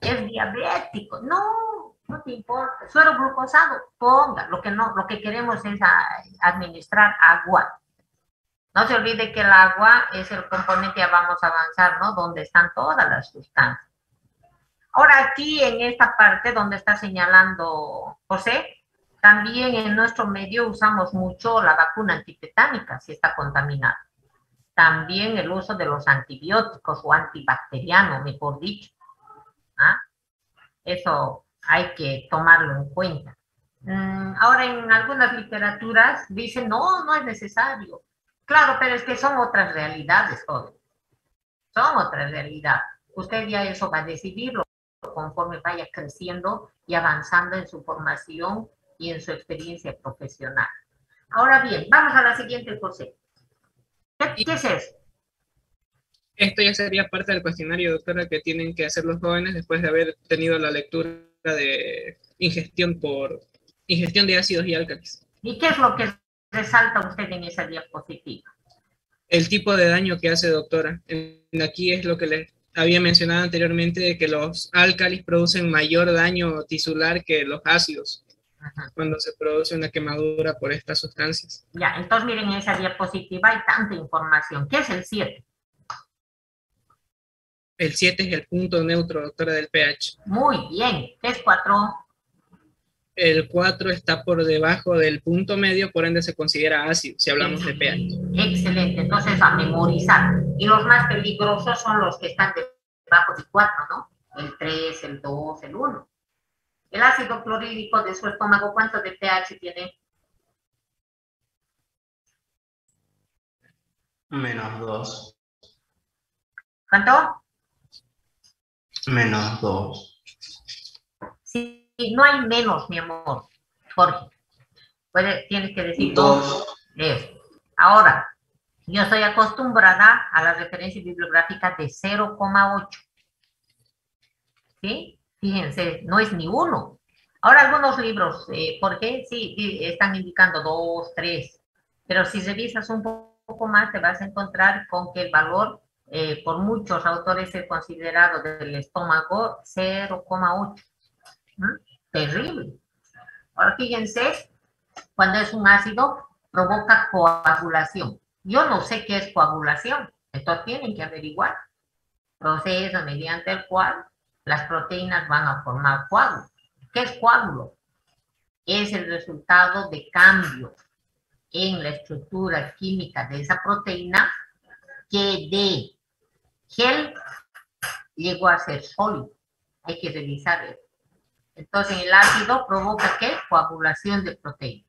Es diabético. No te importa. Suero glucosado, ponga. Lo que queremos es administrar agua. No se olvide que el agua es el componente, ya vamos a avanzar, ¿no? Donde están todas las sustancias. Ahora aquí en esta parte donde está señalando José, también en nuestro medio usamos mucho la vacuna antitetánica si está contaminada. También el uso de los antibióticos o antibacterianos, mejor dicho. ¿Ah? Eso hay que tomarlo en cuenta. Ahora en algunas literaturas dicen, no es necesario. Claro, pero es que son otras realidades, joven. Son otras realidades. Usted ya eso va a decidirlo conforme vaya creciendo y avanzando en su formación y en su experiencia profesional. Ahora bien, vamos a la siguiente, José. ¿Qué es eso? Esto ya sería parte del cuestionario, doctora, que tienen que hacer los jóvenes después de haber tenido la lectura de ingestión de ácidos y álcalis. ¿Y qué es lo que resalta usted en esa diapositiva? El tipo de daño que hace, doctora. Aquí es lo que les había mencionado anteriormente, de que los álcalis producen mayor daño tisular que los ácidos. Ajá. Cuando se produce una quemadura por estas sustancias. Ya, entonces miren en esa diapositiva hay tanta información. ¿Qué es el 7? El 7 es el punto neutro, doctora, del pH. Muy bien. ¿Qué es 4? El 4 está por debajo del punto medio, por ende se considera ácido, si hablamos de pH. Excelente, entonces a memorizar. Y los más peligrosos son los que están debajo del 4, ¿no? El 3, el 2, el 1. El ácido clorhídrico de su estómago, ¿cuánto de pH tiene? -2. ¿Cuánto? -2. Sí, no hay menos, mi amor, Jorge. Tienes que decir 2. Ahora, yo estoy acostumbrada a la referencia bibliográfica de 0,8. ¿Sí? Fíjense, no es ni 1. Ahora algunos libros, ¿por qué? Sí, están indicando 2, 3. Pero si revisas un poco más, te vas a encontrar con que el valor, por muchos autores, es considerado del estómago 0,8. Terrible. Ahora fíjense, cuando es un ácido, provoca coagulación. Yo no sé qué es coagulación, entonces tienen que averiguar. Proceso mediante el cual las proteínas van a formar coágulos. ¿Qué es coágulo? Es el resultado de cambios en la estructura química de esa proteína que de gel llegó a ser sólido. Hay que revisar eso. Entonces el ácido provoca ¿qué? Coagulación de proteínas.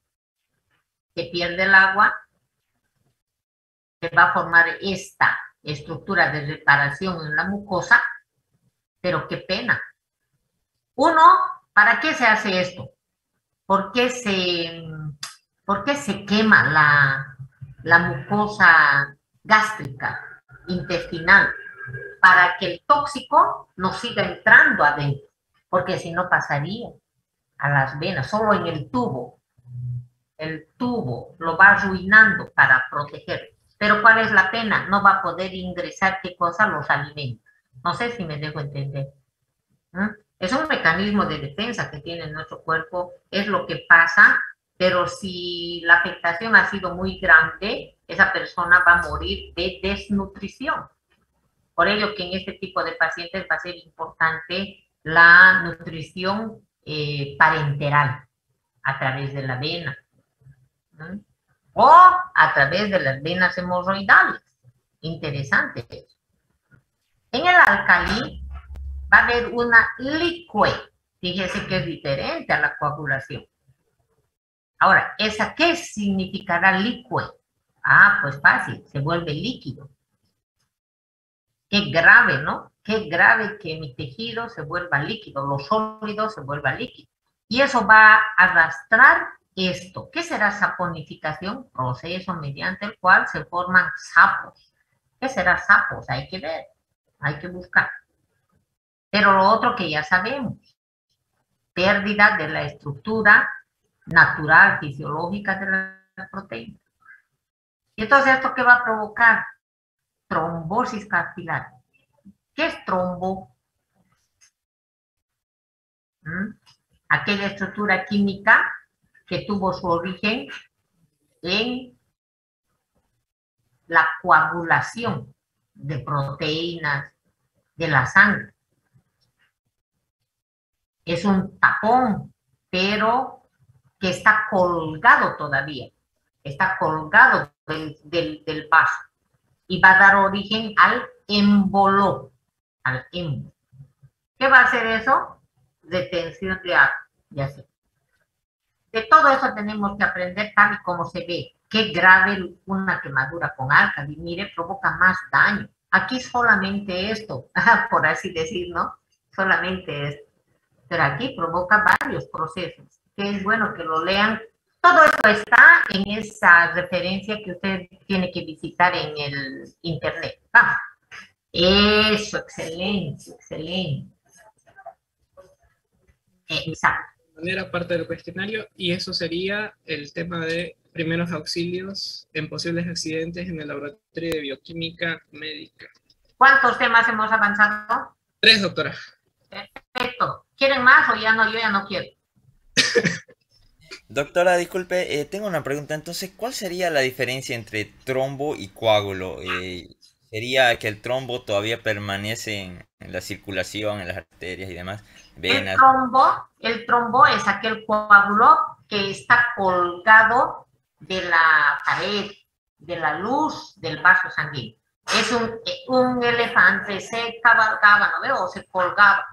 Se pierde el agua, se va a formar esta estructura de reparación en la mucosa, pero qué pena. Uno, ¿para qué se hace esto? ¿Por qué se quema la mucosa gástrica, intestinal? para que el tóxico no siga entrando adentro, porque si no pasaría a las venas, solo en el tubo. El tubo lo va arruinando para proteger. Pero ¿cuál es la pena? No va a poder ingresar, ¿qué cosa? Los alimentos. No sé si me dejo entender. Es un mecanismo de defensa que tiene nuestro cuerpo, es lo que pasa, pero si la afectación ha sido muy grande, esa persona va a morir de desnutrición. Por ello que en este tipo de pacientes va a ser importante la nutrición parenteral a través de la vena, o a través de las venas hemorroidales. Interesante eso. En el alcalí va a haber una licue. Fíjese que es diferente a la coagulación. Ahora, ¿esa qué significará licue? Ah, pues fácil, se vuelve líquido. Qué grave, ¿no? Qué grave que mi tejido se vuelva líquido, lo sólido se vuelva líquido. Y eso va a arrastrar esto. ¿Qué será saponificación? Proceso mediante el cual se forman sapos. ¿Qué será sapos? Hay que ver, hay que buscar. Pero lo otro que ya sabemos, pérdida de la estructura natural, fisiológica de la proteína. Y entonces, ¿esto qué va a provocar? Trombosis capilar. ¿Qué es trombo? Aquella estructura química que tuvo su origen en la coagulación de proteínas de la sangre. Es un tapón, pero que está colgado todavía, está colgado del vaso y va a dar origen al émbolo, al émbolo. ¿Qué va a hacer eso? Retención de agua, ya sé. De todo eso tenemos que aprender tal y como se ve. Qué grave una quemadura con álcali, mire, provoca más daño. Aquí solamente esto, por así decir, ¿no? Solamente esto. Pero aquí provoca varios procesos, que es bueno que lo lean. Todo esto está en esa referencia que usted tiene que visitar en el internet. Vamos. Eso, excelente, excelente. Exacto. De manera parte del cuestionario, y eso sería el tema de primeros auxilios en posibles accidentes en el laboratorio de bioquímica médica. ¿Cuántos temas hemos avanzado? 3, doctora. Perfecto. ¿Quieren más o ya no? Yo ya no quiero. Doctora, disculpe, tengo una pregunta. Entonces, ¿cuál sería la diferencia entre trombo y coágulo? ¿Sería que el trombo todavía permanece en la circulación, en las arterias y demás? Venas. El trombo es aquel coágulo que está colgado de la pared, de la luz del vaso sanguíneo. Es un elefante, se cabalgaba, ¿no veo? O se colgaba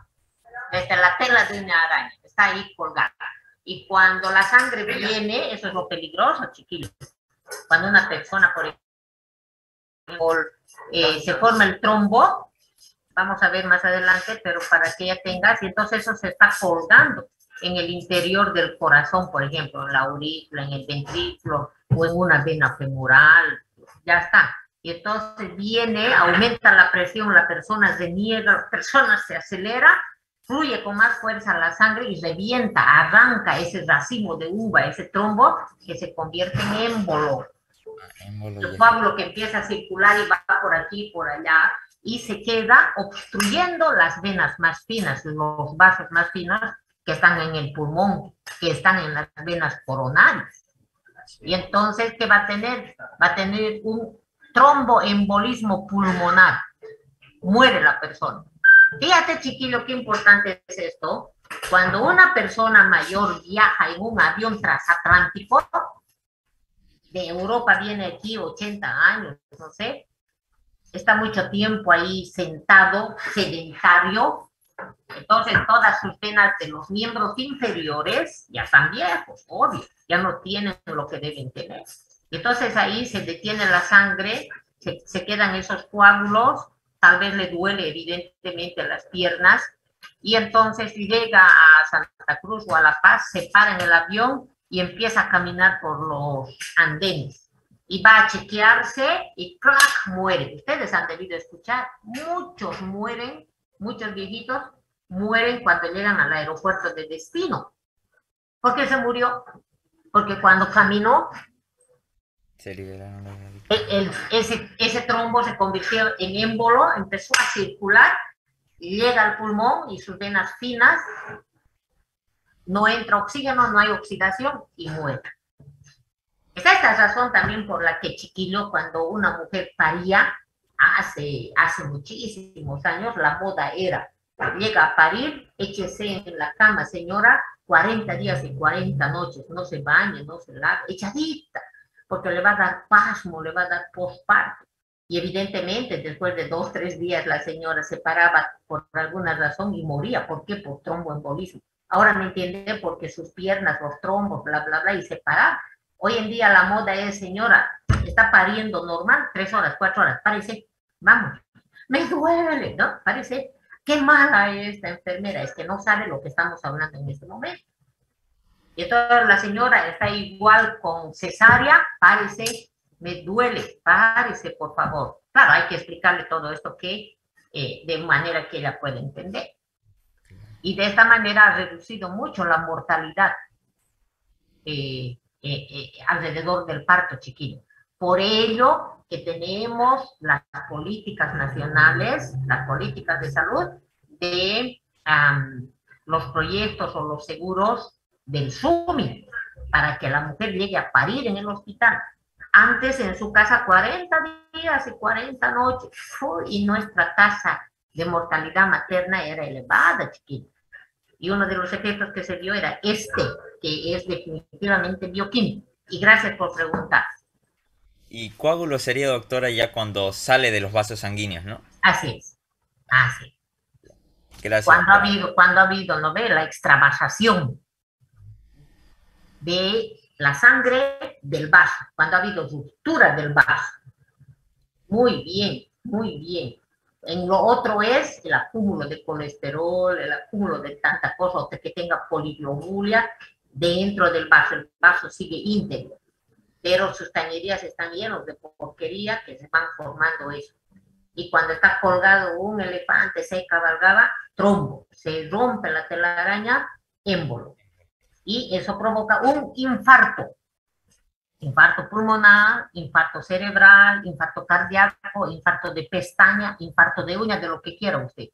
desde la tela de una araña, está ahí colgada. Y cuando la sangre viene, eso es lo peligroso, chiquillos. Cuando una persona, por ejemplo, se forma el trombo, vamos a ver más adelante, pero para que ya tengas, y entonces eso se está colgando en el interior del corazón, por ejemplo, en la aurícula, en el ventrículo, o en una vena femoral, ya está. Y entonces viene, aumenta la presión, la persona reniega, la persona se acelera, fluye con más fuerza la sangre y revienta, arranca ese racimo de uva, ese trombo, que se convierte en émbolo. El coágulo que empieza a circular y va por aquí, por allá, y se queda obstruyendo las venas más finas, los vasos más finos que están en el pulmón, que están en las venas coronarias. Y entonces, ¿qué va a tener? Va a tener un tromboembolismo pulmonar. Muere la persona. Fíjate, chiquillo, qué importante es esto. Cuando una persona mayor viaja en un avión transatlántico, de Europa viene aquí 80 años, no sé, está mucho tiempo ahí sentado, sedentario, entonces todas sus venas de los miembros inferiores ya están viejos, obvio, ya no tienen lo que deben tener. Entonces ahí se detiene la sangre, se quedan esos coágulos, tal vez le duele evidentemente las piernas, y entonces llega a Santa Cruz o a La Paz, se para en el avión y empieza a caminar por los andenes. y va a chequearse y ¡clac! Muere. Ustedes han debido escuchar, muchos mueren, muchos viejitos mueren cuando llegan al aeropuerto de destino. ¿Por qué se murió? Porque cuando caminó, Se liberaron los ese trombo se convirtió en émbolo, empezó a circular, llega al pulmón y sus venas finas, no entra oxígeno, no hay oxidación y muere. Es esta razón también por la que Chiquillo, cuando una mujer paría, hace muchísimos años, la moda era, llega a parir, échese en la cama, señora, 40 días y 40 noches, no se bañe, no se lave, echadita, porque le va a dar pasmo, le va a dar posparto. Y evidentemente, después de 2 o 3 días, la señora se paraba por alguna razón y moría. ¿Por qué? Por tromboembolismo. Ahora me entiende, porque sus piernas, los trombos, bla, bla, bla, y se paraba. Hoy en día la moda es, señora, está pariendo normal, 3 horas, 4 horas, parece, vamos, me duele, ¿no? Parece, qué mala es esta enfermera, es que no sabe lo que estamos hablando en este momento. Y entonces la señora está igual con cesárea, parece, me duele, párese, por favor. Claro, hay que explicarle todo esto de manera que ella pueda entender. Y de esta manera ha reducido mucho la mortalidad alrededor del parto, chiquillo. Por ello que tenemos las políticas nacionales, las políticas de salud, de los proyectos o los seguros del SUMI, para que la mujer llegue a parir en el hospital. Antes en su casa 40 días y 40 noches, y nuestra tasa de mortalidad materna era elevada, chiquillo. Y uno de los efectos que se vio era que es definitivamente bioquímico. Y gracias por preguntar. Y coágulo sería, doctora, ya cuando sale de los vasos sanguíneos, ¿no? Así es, así es. Gracias. Cuando ha habido, ¿no ve? La extravasación de la sangre del vaso, cuando ha habido ruptura del vaso. Muy bien, muy bien. En lo otro es el acúmulo de colesterol, el acúmulo de tanta cosa, o que tenga poliglobulia dentro del vaso. El vaso sigue íntegro, pero sus cañerías están llenos de porquería que se van formando eso. Y cuando está colgado un elefante, se cabalgaba, trombo, se rompe la telaraña, émbolo. Y eso provoca un infarto. Infarto pulmonar, infarto cerebral, infarto cardíaco, infarto de pestaña, infarto de uña, de lo que quiera usted.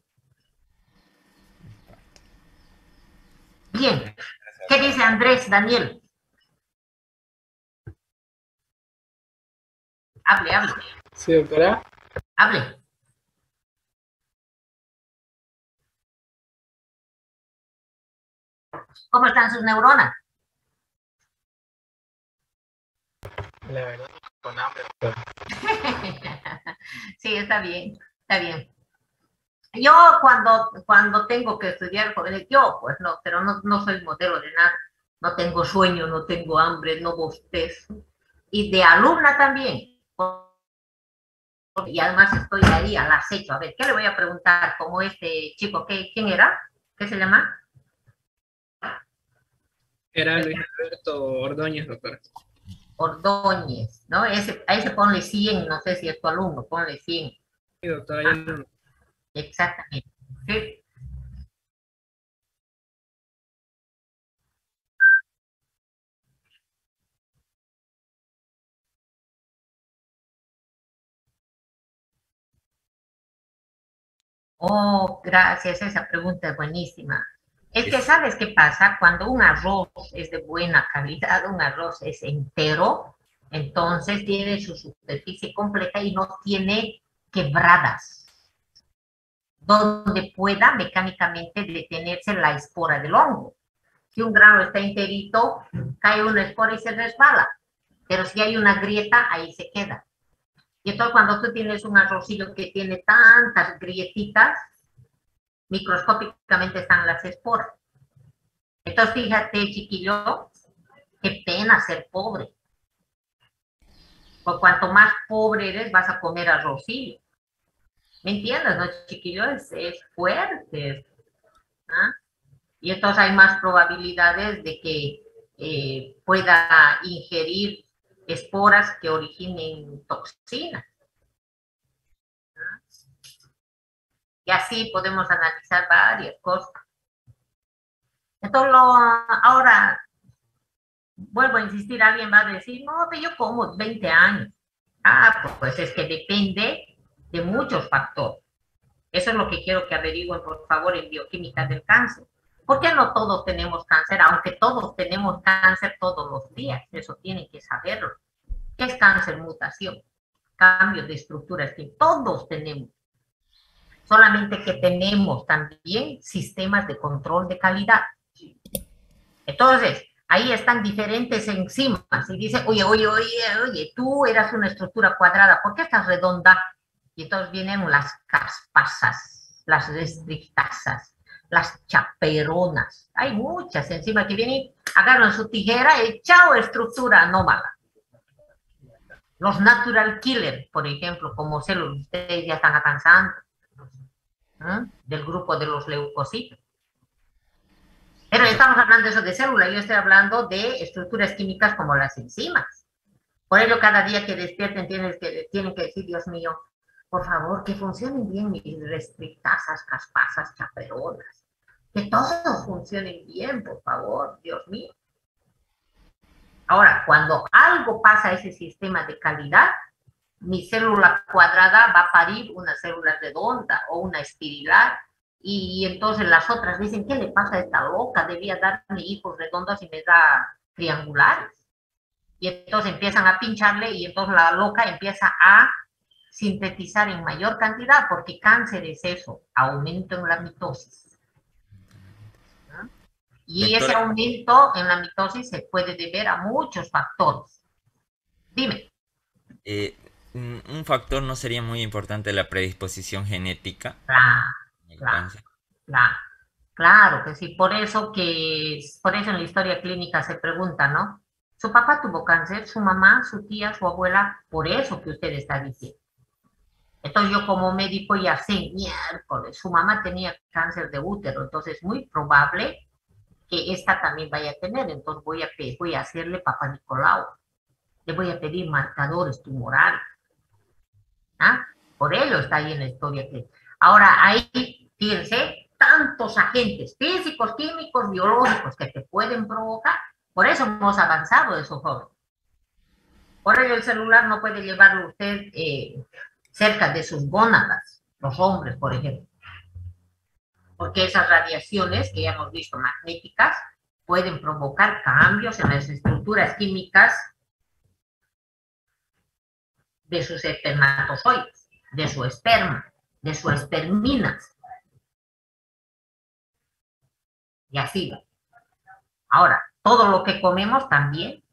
Bien. ¿Qué dice Andrés Daniel? Hable. Sí, doctora. Hable. ¿Cómo están sus neuronas? La verdad, con hambre, doctora. Sí, está bien, está bien. Yo cuando tengo que estudiar jóvenes, yo pues no, pero no soy modelo de nada. No tengo sueño, no tengo hambre, no bostezo. Y de alumna también. Y además estoy ahí al acecho. A ver, ¿qué le voy a preguntar? Como este chico, ¿quién era? ¿Qué se llama? Era Luis Alberto Ordóñez, doctora. Ordóñez, ¿no? A ese ponle 100, no sé si es tu alumno, ponle 100. Sí, doctora, ya no. Exactamente. Sí. Oh, gracias, esa pregunta es buenísima. Es que, ¿sabes qué pasa? Cuando un arroz es de buena calidad, un arroz es entero, entonces tiene su superficie completa y no tiene quebradas, donde pueda mecánicamente detenerse la espora del hongo. Si un grano está enterito, cae una espora y se resbala, pero si hay una grieta, ahí se queda. Y entonces cuando tú tienes un arrocillo que tiene tantas grietitas, microscópicamente están las esporas. Entonces fíjate, chiquillo, qué pena ser pobre. Por cuanto más pobre eres, vas a comer arrocillo. ¿Me entiendes, no, chiquillo? Es fuerte. ¿Ah? Y entonces hay más probabilidades de que pueda ingerir esporas que originen toxinas. Y así podemos analizar varias cosas. Entonces, ahora, vuelvo a insistir, alguien va a decir, no, pero yo como 20 años. Pues es que depende de muchos factores. Eso es lo que quiero que averigüen, por favor, en bioquímica del cáncer. ¿Por qué no todos tenemos cáncer? Aunque todos tenemos cáncer todos los días. Eso tienen que saberlo. ¿Qué es cáncer? Mutación. Cambio de estructuras que todos tenemos. Solamente que tenemos también sistemas de control de calidad. Entonces, ahí están diferentes enzimas. Y dice, oye, tú eras una estructura cuadrada, ¿por qué estás redonda? Y entonces vienen las caspasas, las restrictasas, las chaperonas. Hay muchas enzimas que vienen, agarran su tijera y chao, estructura anómala. Los natural killers, por ejemplo, como células, ustedes ya están alcanzando, del grupo de los leucocitos. Pero estamos hablando de eso de células, yo estoy hablando de estructuras químicas como las enzimas. Por ello, cada día que despierten tienen que decir, Dios mío, por favor, que funcionen bien mis restrictasas, caspasas, chaperonas. Que todos funcionen bien, por favor, Dios mío. Ahora, cuando algo pasa a ese sistema de calidad, mi célula cuadrada va a parir una célula redonda o una espirilar, y entonces las otras dicen, ¿qué le pasa a esta loca? Debía darme hijos redondos y me da triangulares. Y entonces empiezan a pincharle y entonces la loca empieza a sintetizar en mayor cantidad, porque cáncer es eso, aumento en la mitosis. Y ese aumento en la mitosis se puede deber a muchos factores. Dime. Un factor no sería muy importante la predisposición genética. Claro que sí. Por eso en la historia clínica se pregunta, ¿no? Su papá tuvo cáncer, su mamá, su tía, su abuela, por eso que usted está diciendo. Entonces yo como médico ya sé, miércoles, su mamá tenía cáncer de útero, entonces es muy probable que esta también vaya a tener. Entonces voy a hacerle Papá Nicolau. Le voy a pedir marcadores tumorales. Por ello está ahí en la historia clínica. Ahora, ahí, fíjense, tantos agentes físicos, químicos, biológicos que te pueden provocar. Por eso hemos avanzado de esos jóvenes. Por ello el celular no puede llevarlo usted cerca de sus gónadas, los hombres, por ejemplo. Porque esas radiaciones que ya hemos visto magnéticas pueden provocar cambios en las estructuras químicas de sus espermatozoides, de su esperma, de sus esperminas. Y así va. Ahora, todo lo que comemos también.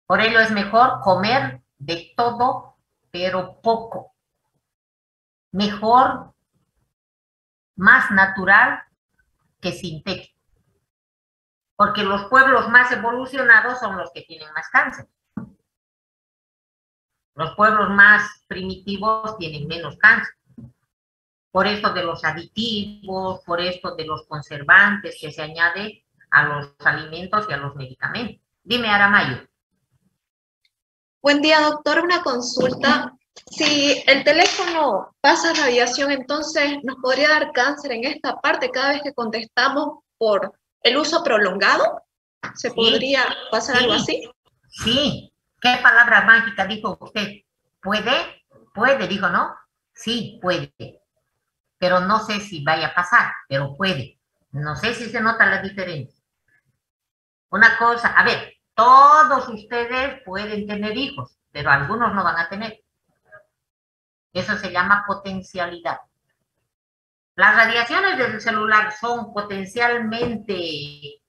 Por ello es mejor comer de todo, pero poco. Mejor, más natural que sintético. Porque los pueblos más evolucionados son los que tienen más cáncer. Los pueblos más primitivos tienen menos cáncer. Por esto de los aditivos, por esto de los conservantes que se añade a los alimentos y a los medicamentos. Dime, Aramayo. Buen día, doctor. Una consulta. Si el teléfono pasa radiación, entonces nos podría dar cáncer en esta parte cada vez que contestamos por el uso prolongado. ¿Se podría pasar algo así? Sí. ¿Qué palabra mágica dijo usted? ¿Puede? Puede, dijo, ¿no? Sí, puede. Pero no sé si vaya a pasar, pero puede. No sé si se nota la diferencia. Una cosa, a ver, todos ustedes pueden tener hijos, pero algunos no van a tener. Eso se llama potencialidad. Las radiaciones del celular son potencialmente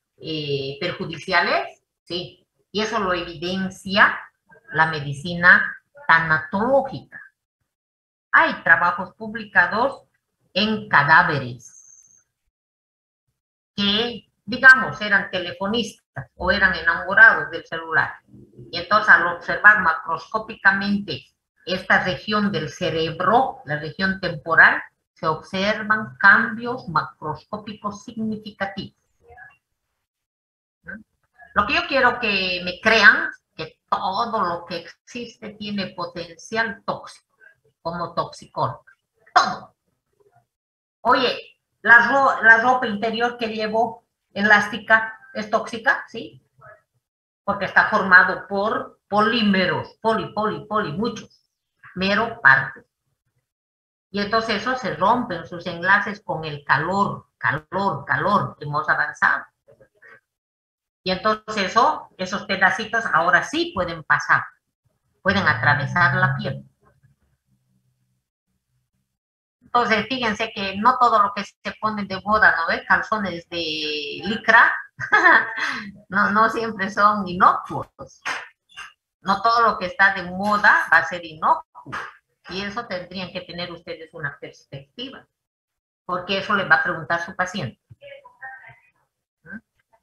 perjudiciales, sí, y eso lo evidencia la medicina tanatológica. Hay trabajos publicados en cadáveres que, digamos, eran telefonistas o eran enamorados del celular. Y entonces al observar macroscópicamente esta región del cerebro, la región temporal, se observan cambios macroscópicos significativos. Lo que yo quiero que me crean, que todo lo que existe tiene potencial tóxico, como toxicón. Todo. Oye, la ropa interior que llevo elástica es tóxica, ¿sí? Porque está formado por polímeros, poli, muchos, mero parte. Y entonces eso se rompen sus enlaces con el calor, hemos avanzado. Y entonces esos pedacitos ahora sí pueden pasar, pueden atravesar la piel. Entonces, fíjense que no todo lo que se pone de moda, ¿no ves? Calzones de licra, no siempre son inocuos. No todo lo que está de moda va a ser inocuo. Y eso tendrían que tener ustedes una perspectiva, porque eso les va a preguntar su paciente.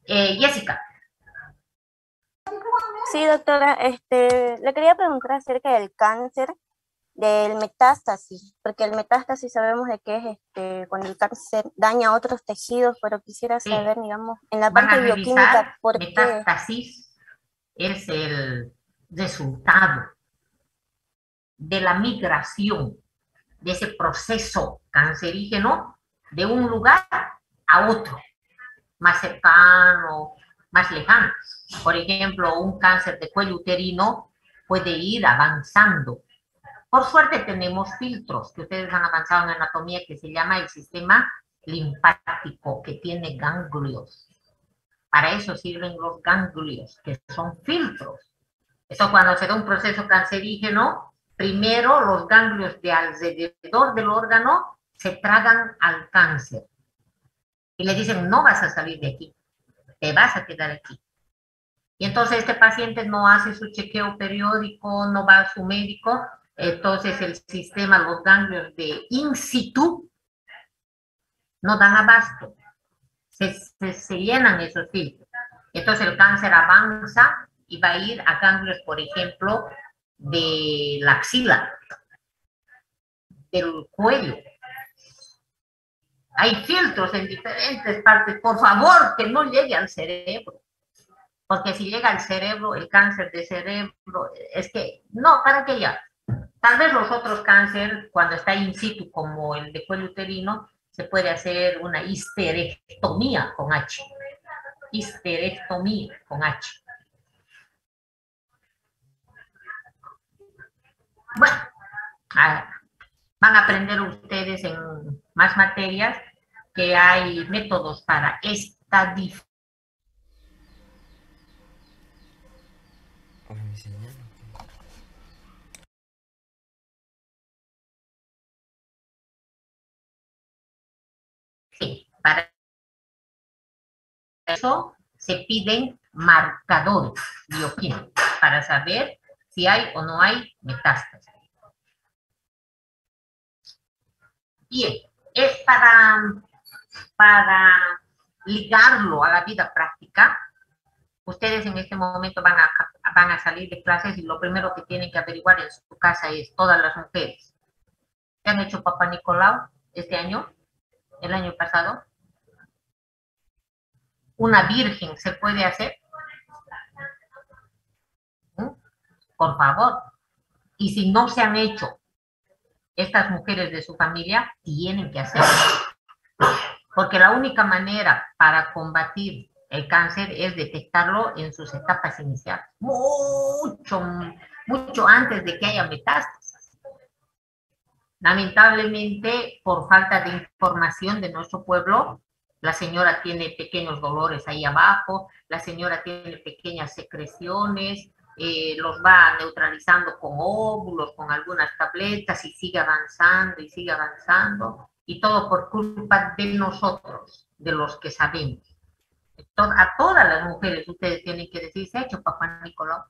Jessica. Sí, doctora, le quería preguntar acerca del cáncer, del metástasis, porque el metástasis sabemos de que es cuando el cáncer daña otros tejidos, pero quisiera saber, digamos, en la parte bioquímica, ¿por qué? Metástasis es el resultado de la migración de ese proceso cancerígeno de un lugar a otro, más cercano, más lejano. Por ejemplo, un cáncer de cuello uterino puede ir avanzando. Por suerte tenemos filtros que ustedes han avanzado en anatomía que se llama el sistema linfático, que tiene ganglios. Para eso sirven los ganglios, que son filtros. Eso cuando se da un proceso cancerígeno, primero los ganglios de alrededor del órgano se tragan al cáncer. Y le dicen, no vas a salir de aquí, te vas a quedar aquí. Y entonces este paciente no hace su chequeo periódico, no va a su médico, entonces el sistema, los ganglios de in situ, no dan abasto, se llenan esos filtros. Entonces el cáncer avanza y va a ir a ganglios, por ejemplo, de la axila, del cuello. Hay filtros en diferentes partes. Por favor, que no llegue al cerebro. Porque si llega al cerebro, el cáncer de cerebro, es que, no, ¿para qué ya? Tal vez los otros cánceres, cuando está in situ, como el de cuello uterino, se puede hacer una histerectomía con H. Histerectomía con H. Bueno, van a aprender ustedes en más materias que hay métodos para esta diferencia. Sí, para eso se piden marcadores bioquímicos para saber si hay o no hay metástasis. Bien, es para ligarlo a la vida práctica. Ustedes en este momento van a salir de clases y lo primero que tienen que averiguar en su casa es todas las mujeres. ¿Qué han hecho Papá Nicolau este año? ¿El año pasado? ¿Una virgen se puede hacer? Por favor. Y si no se han hecho, estas mujeres de su familia tienen que hacerlo. Porque la única manera para combatir el cáncer es detectarlo en sus etapas iniciales. Mucho antes de que haya metástasis. Lamentablemente, por falta de información de nuestro pueblo, la señora tiene pequeños dolores ahí abajo, la señora tiene pequeñas secreciones, los va neutralizando con óvulos, con algunas tabletas y sigue avanzando y todo por culpa de nosotros, de los que sabemos. A todas las mujeres ustedes tienen que decir, ¿se ha hecho Papá Nicolau?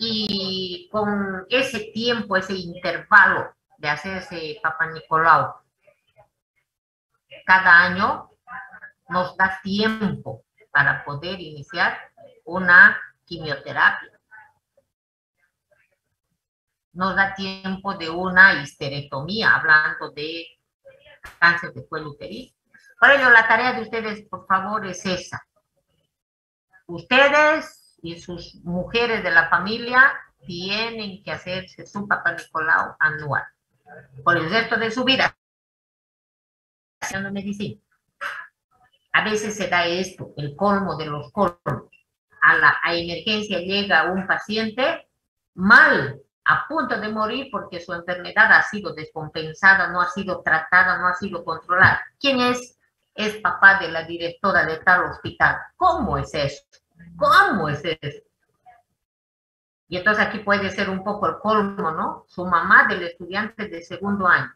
Y con ese tiempo, ese intervalo de hacerse Papá Nicolau, cada año nos da tiempo para poder iniciar una quimioterapia. Nos da tiempo de una histerectomía, hablando de cáncer de cuello uterino. Por ello, la tarea de ustedes, por favor, es esa. Ustedes y sus mujeres de la familia tienen que hacerse su Papá Nicolau anual por el resto de su vida haciendo medicina. A veces se da esto, el colmo de los colmos. A emergencia llega un paciente mal, a punto de morir porque su enfermedad ha sido descompensada, no ha sido tratada, no ha sido controlada. ¿Quién es? Es papá de la directora de tal hospital. ¿Cómo es eso? ¿Cómo es eso? Y entonces aquí puede ser un poco el colmo, ¿no? Su mamá del estudiante de segundo año.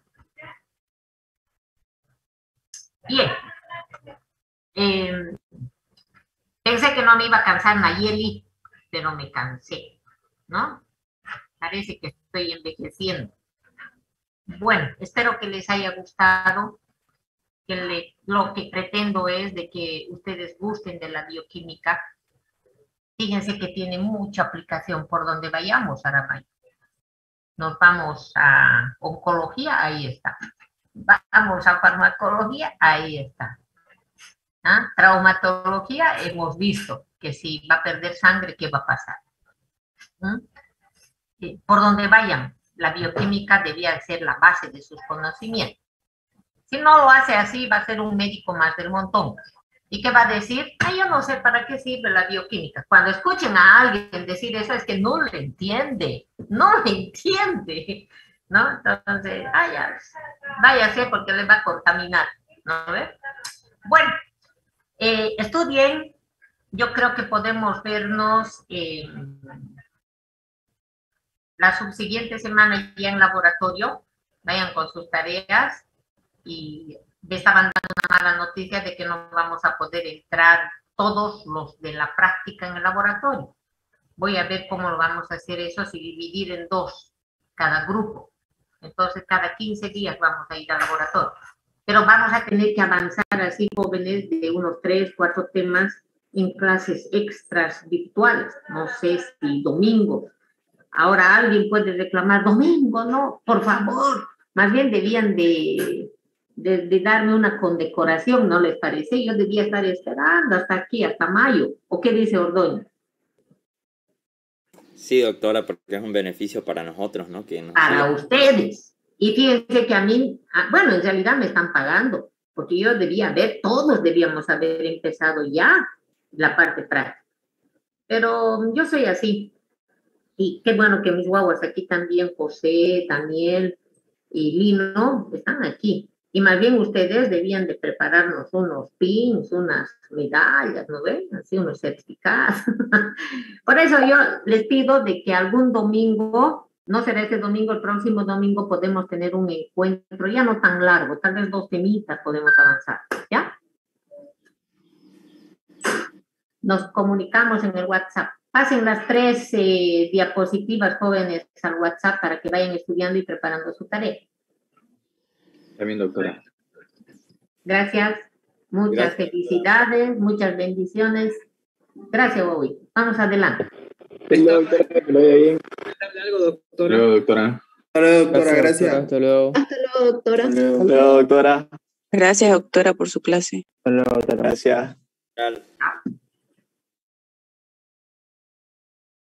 Bien. Pensé que no me iba a cansar Nayeli, pero me cansé, ¿no? Parece que estoy envejeciendo. Bueno, espero que les haya gustado. Lo que pretendo es de que ustedes gusten de la bioquímica. Fíjense que tiene mucha aplicación por donde vayamos, Aramay. Nos vamos a oncología, ahí está. Vamos a farmacología, ahí está. ¿Ah? Traumatología, hemos visto que si va a perder sangre, ¿qué va a pasar? Por donde vayan, la bioquímica debía ser la base de sus conocimientos. Si no lo hace así, va a ser un médico más del montón. ¿Y qué va a decir? Ay, yo no sé para qué sirve la bioquímica. Cuando escuchen a alguien decir eso, es que no le entiende. No le entiende. ¿No? Entonces, váyase porque le va a contaminar. ¿No ve? Bueno, estudien. Yo creo que podemos vernos la subsiguiente semana ya en laboratorio. Vayan con sus tareas y me estaban dando una mala noticia de que no vamos a poder entrar todos los de la práctica en el laboratorio. Voy a ver cómo lo vamos a hacer eso, si dividir en dos cada grupo. Entonces, cada 15 días vamos a ir al laboratorio. Pero vamos a tener que avanzar así, jóvenes, de unos 3, 4 temas en clases extras virtuales. No sé si domingo. Ahora alguien puede reclamar, domingo, no, por favor. Más bien debían de darme una condecoración, ¿no les parece? Yo debía estar esperando hasta aquí, hasta mayo. ¿O qué dice Ordóñez? Sí, doctora, porque es un beneficio para nosotros, ¿no? Para ustedes. Y fíjense que a mí, bueno, en realidad me están pagando, porque yo todos debíamos haber empezado ya la parte práctica. Pero yo soy así. Y qué bueno que mis guaguas aquí también, José, Daniel y Lino, están aquí. Y más bien ustedes debían de prepararnos unos pins, unas medallas, ¿no ven? Así unos certificados. Por eso yo les pido de que algún domingo, no será este domingo, el próximo domingo podemos tener un encuentro, ya no tan largo, tal vez 2 temitas podemos avanzar, ¿ya? Nos comunicamos en el WhatsApp. Pasen las 3 diapositivas, jóvenes, al WhatsApp para que vayan estudiando y preparando su tarea. También, doctora. Gracias. Muchas felicidades, muchas bendiciones. Gracias, Bobby. Vamos adelante. Doctora, que lo vaya bien. ¿Algo, doctora? Luego, doctora. Hasta luego, doctora, gracias. Hasta luego. Hasta luego, doctora. Hasta luego, doctora. Gracias, doctora, por su clase. Hasta luego, doctora. Gracias. Tal.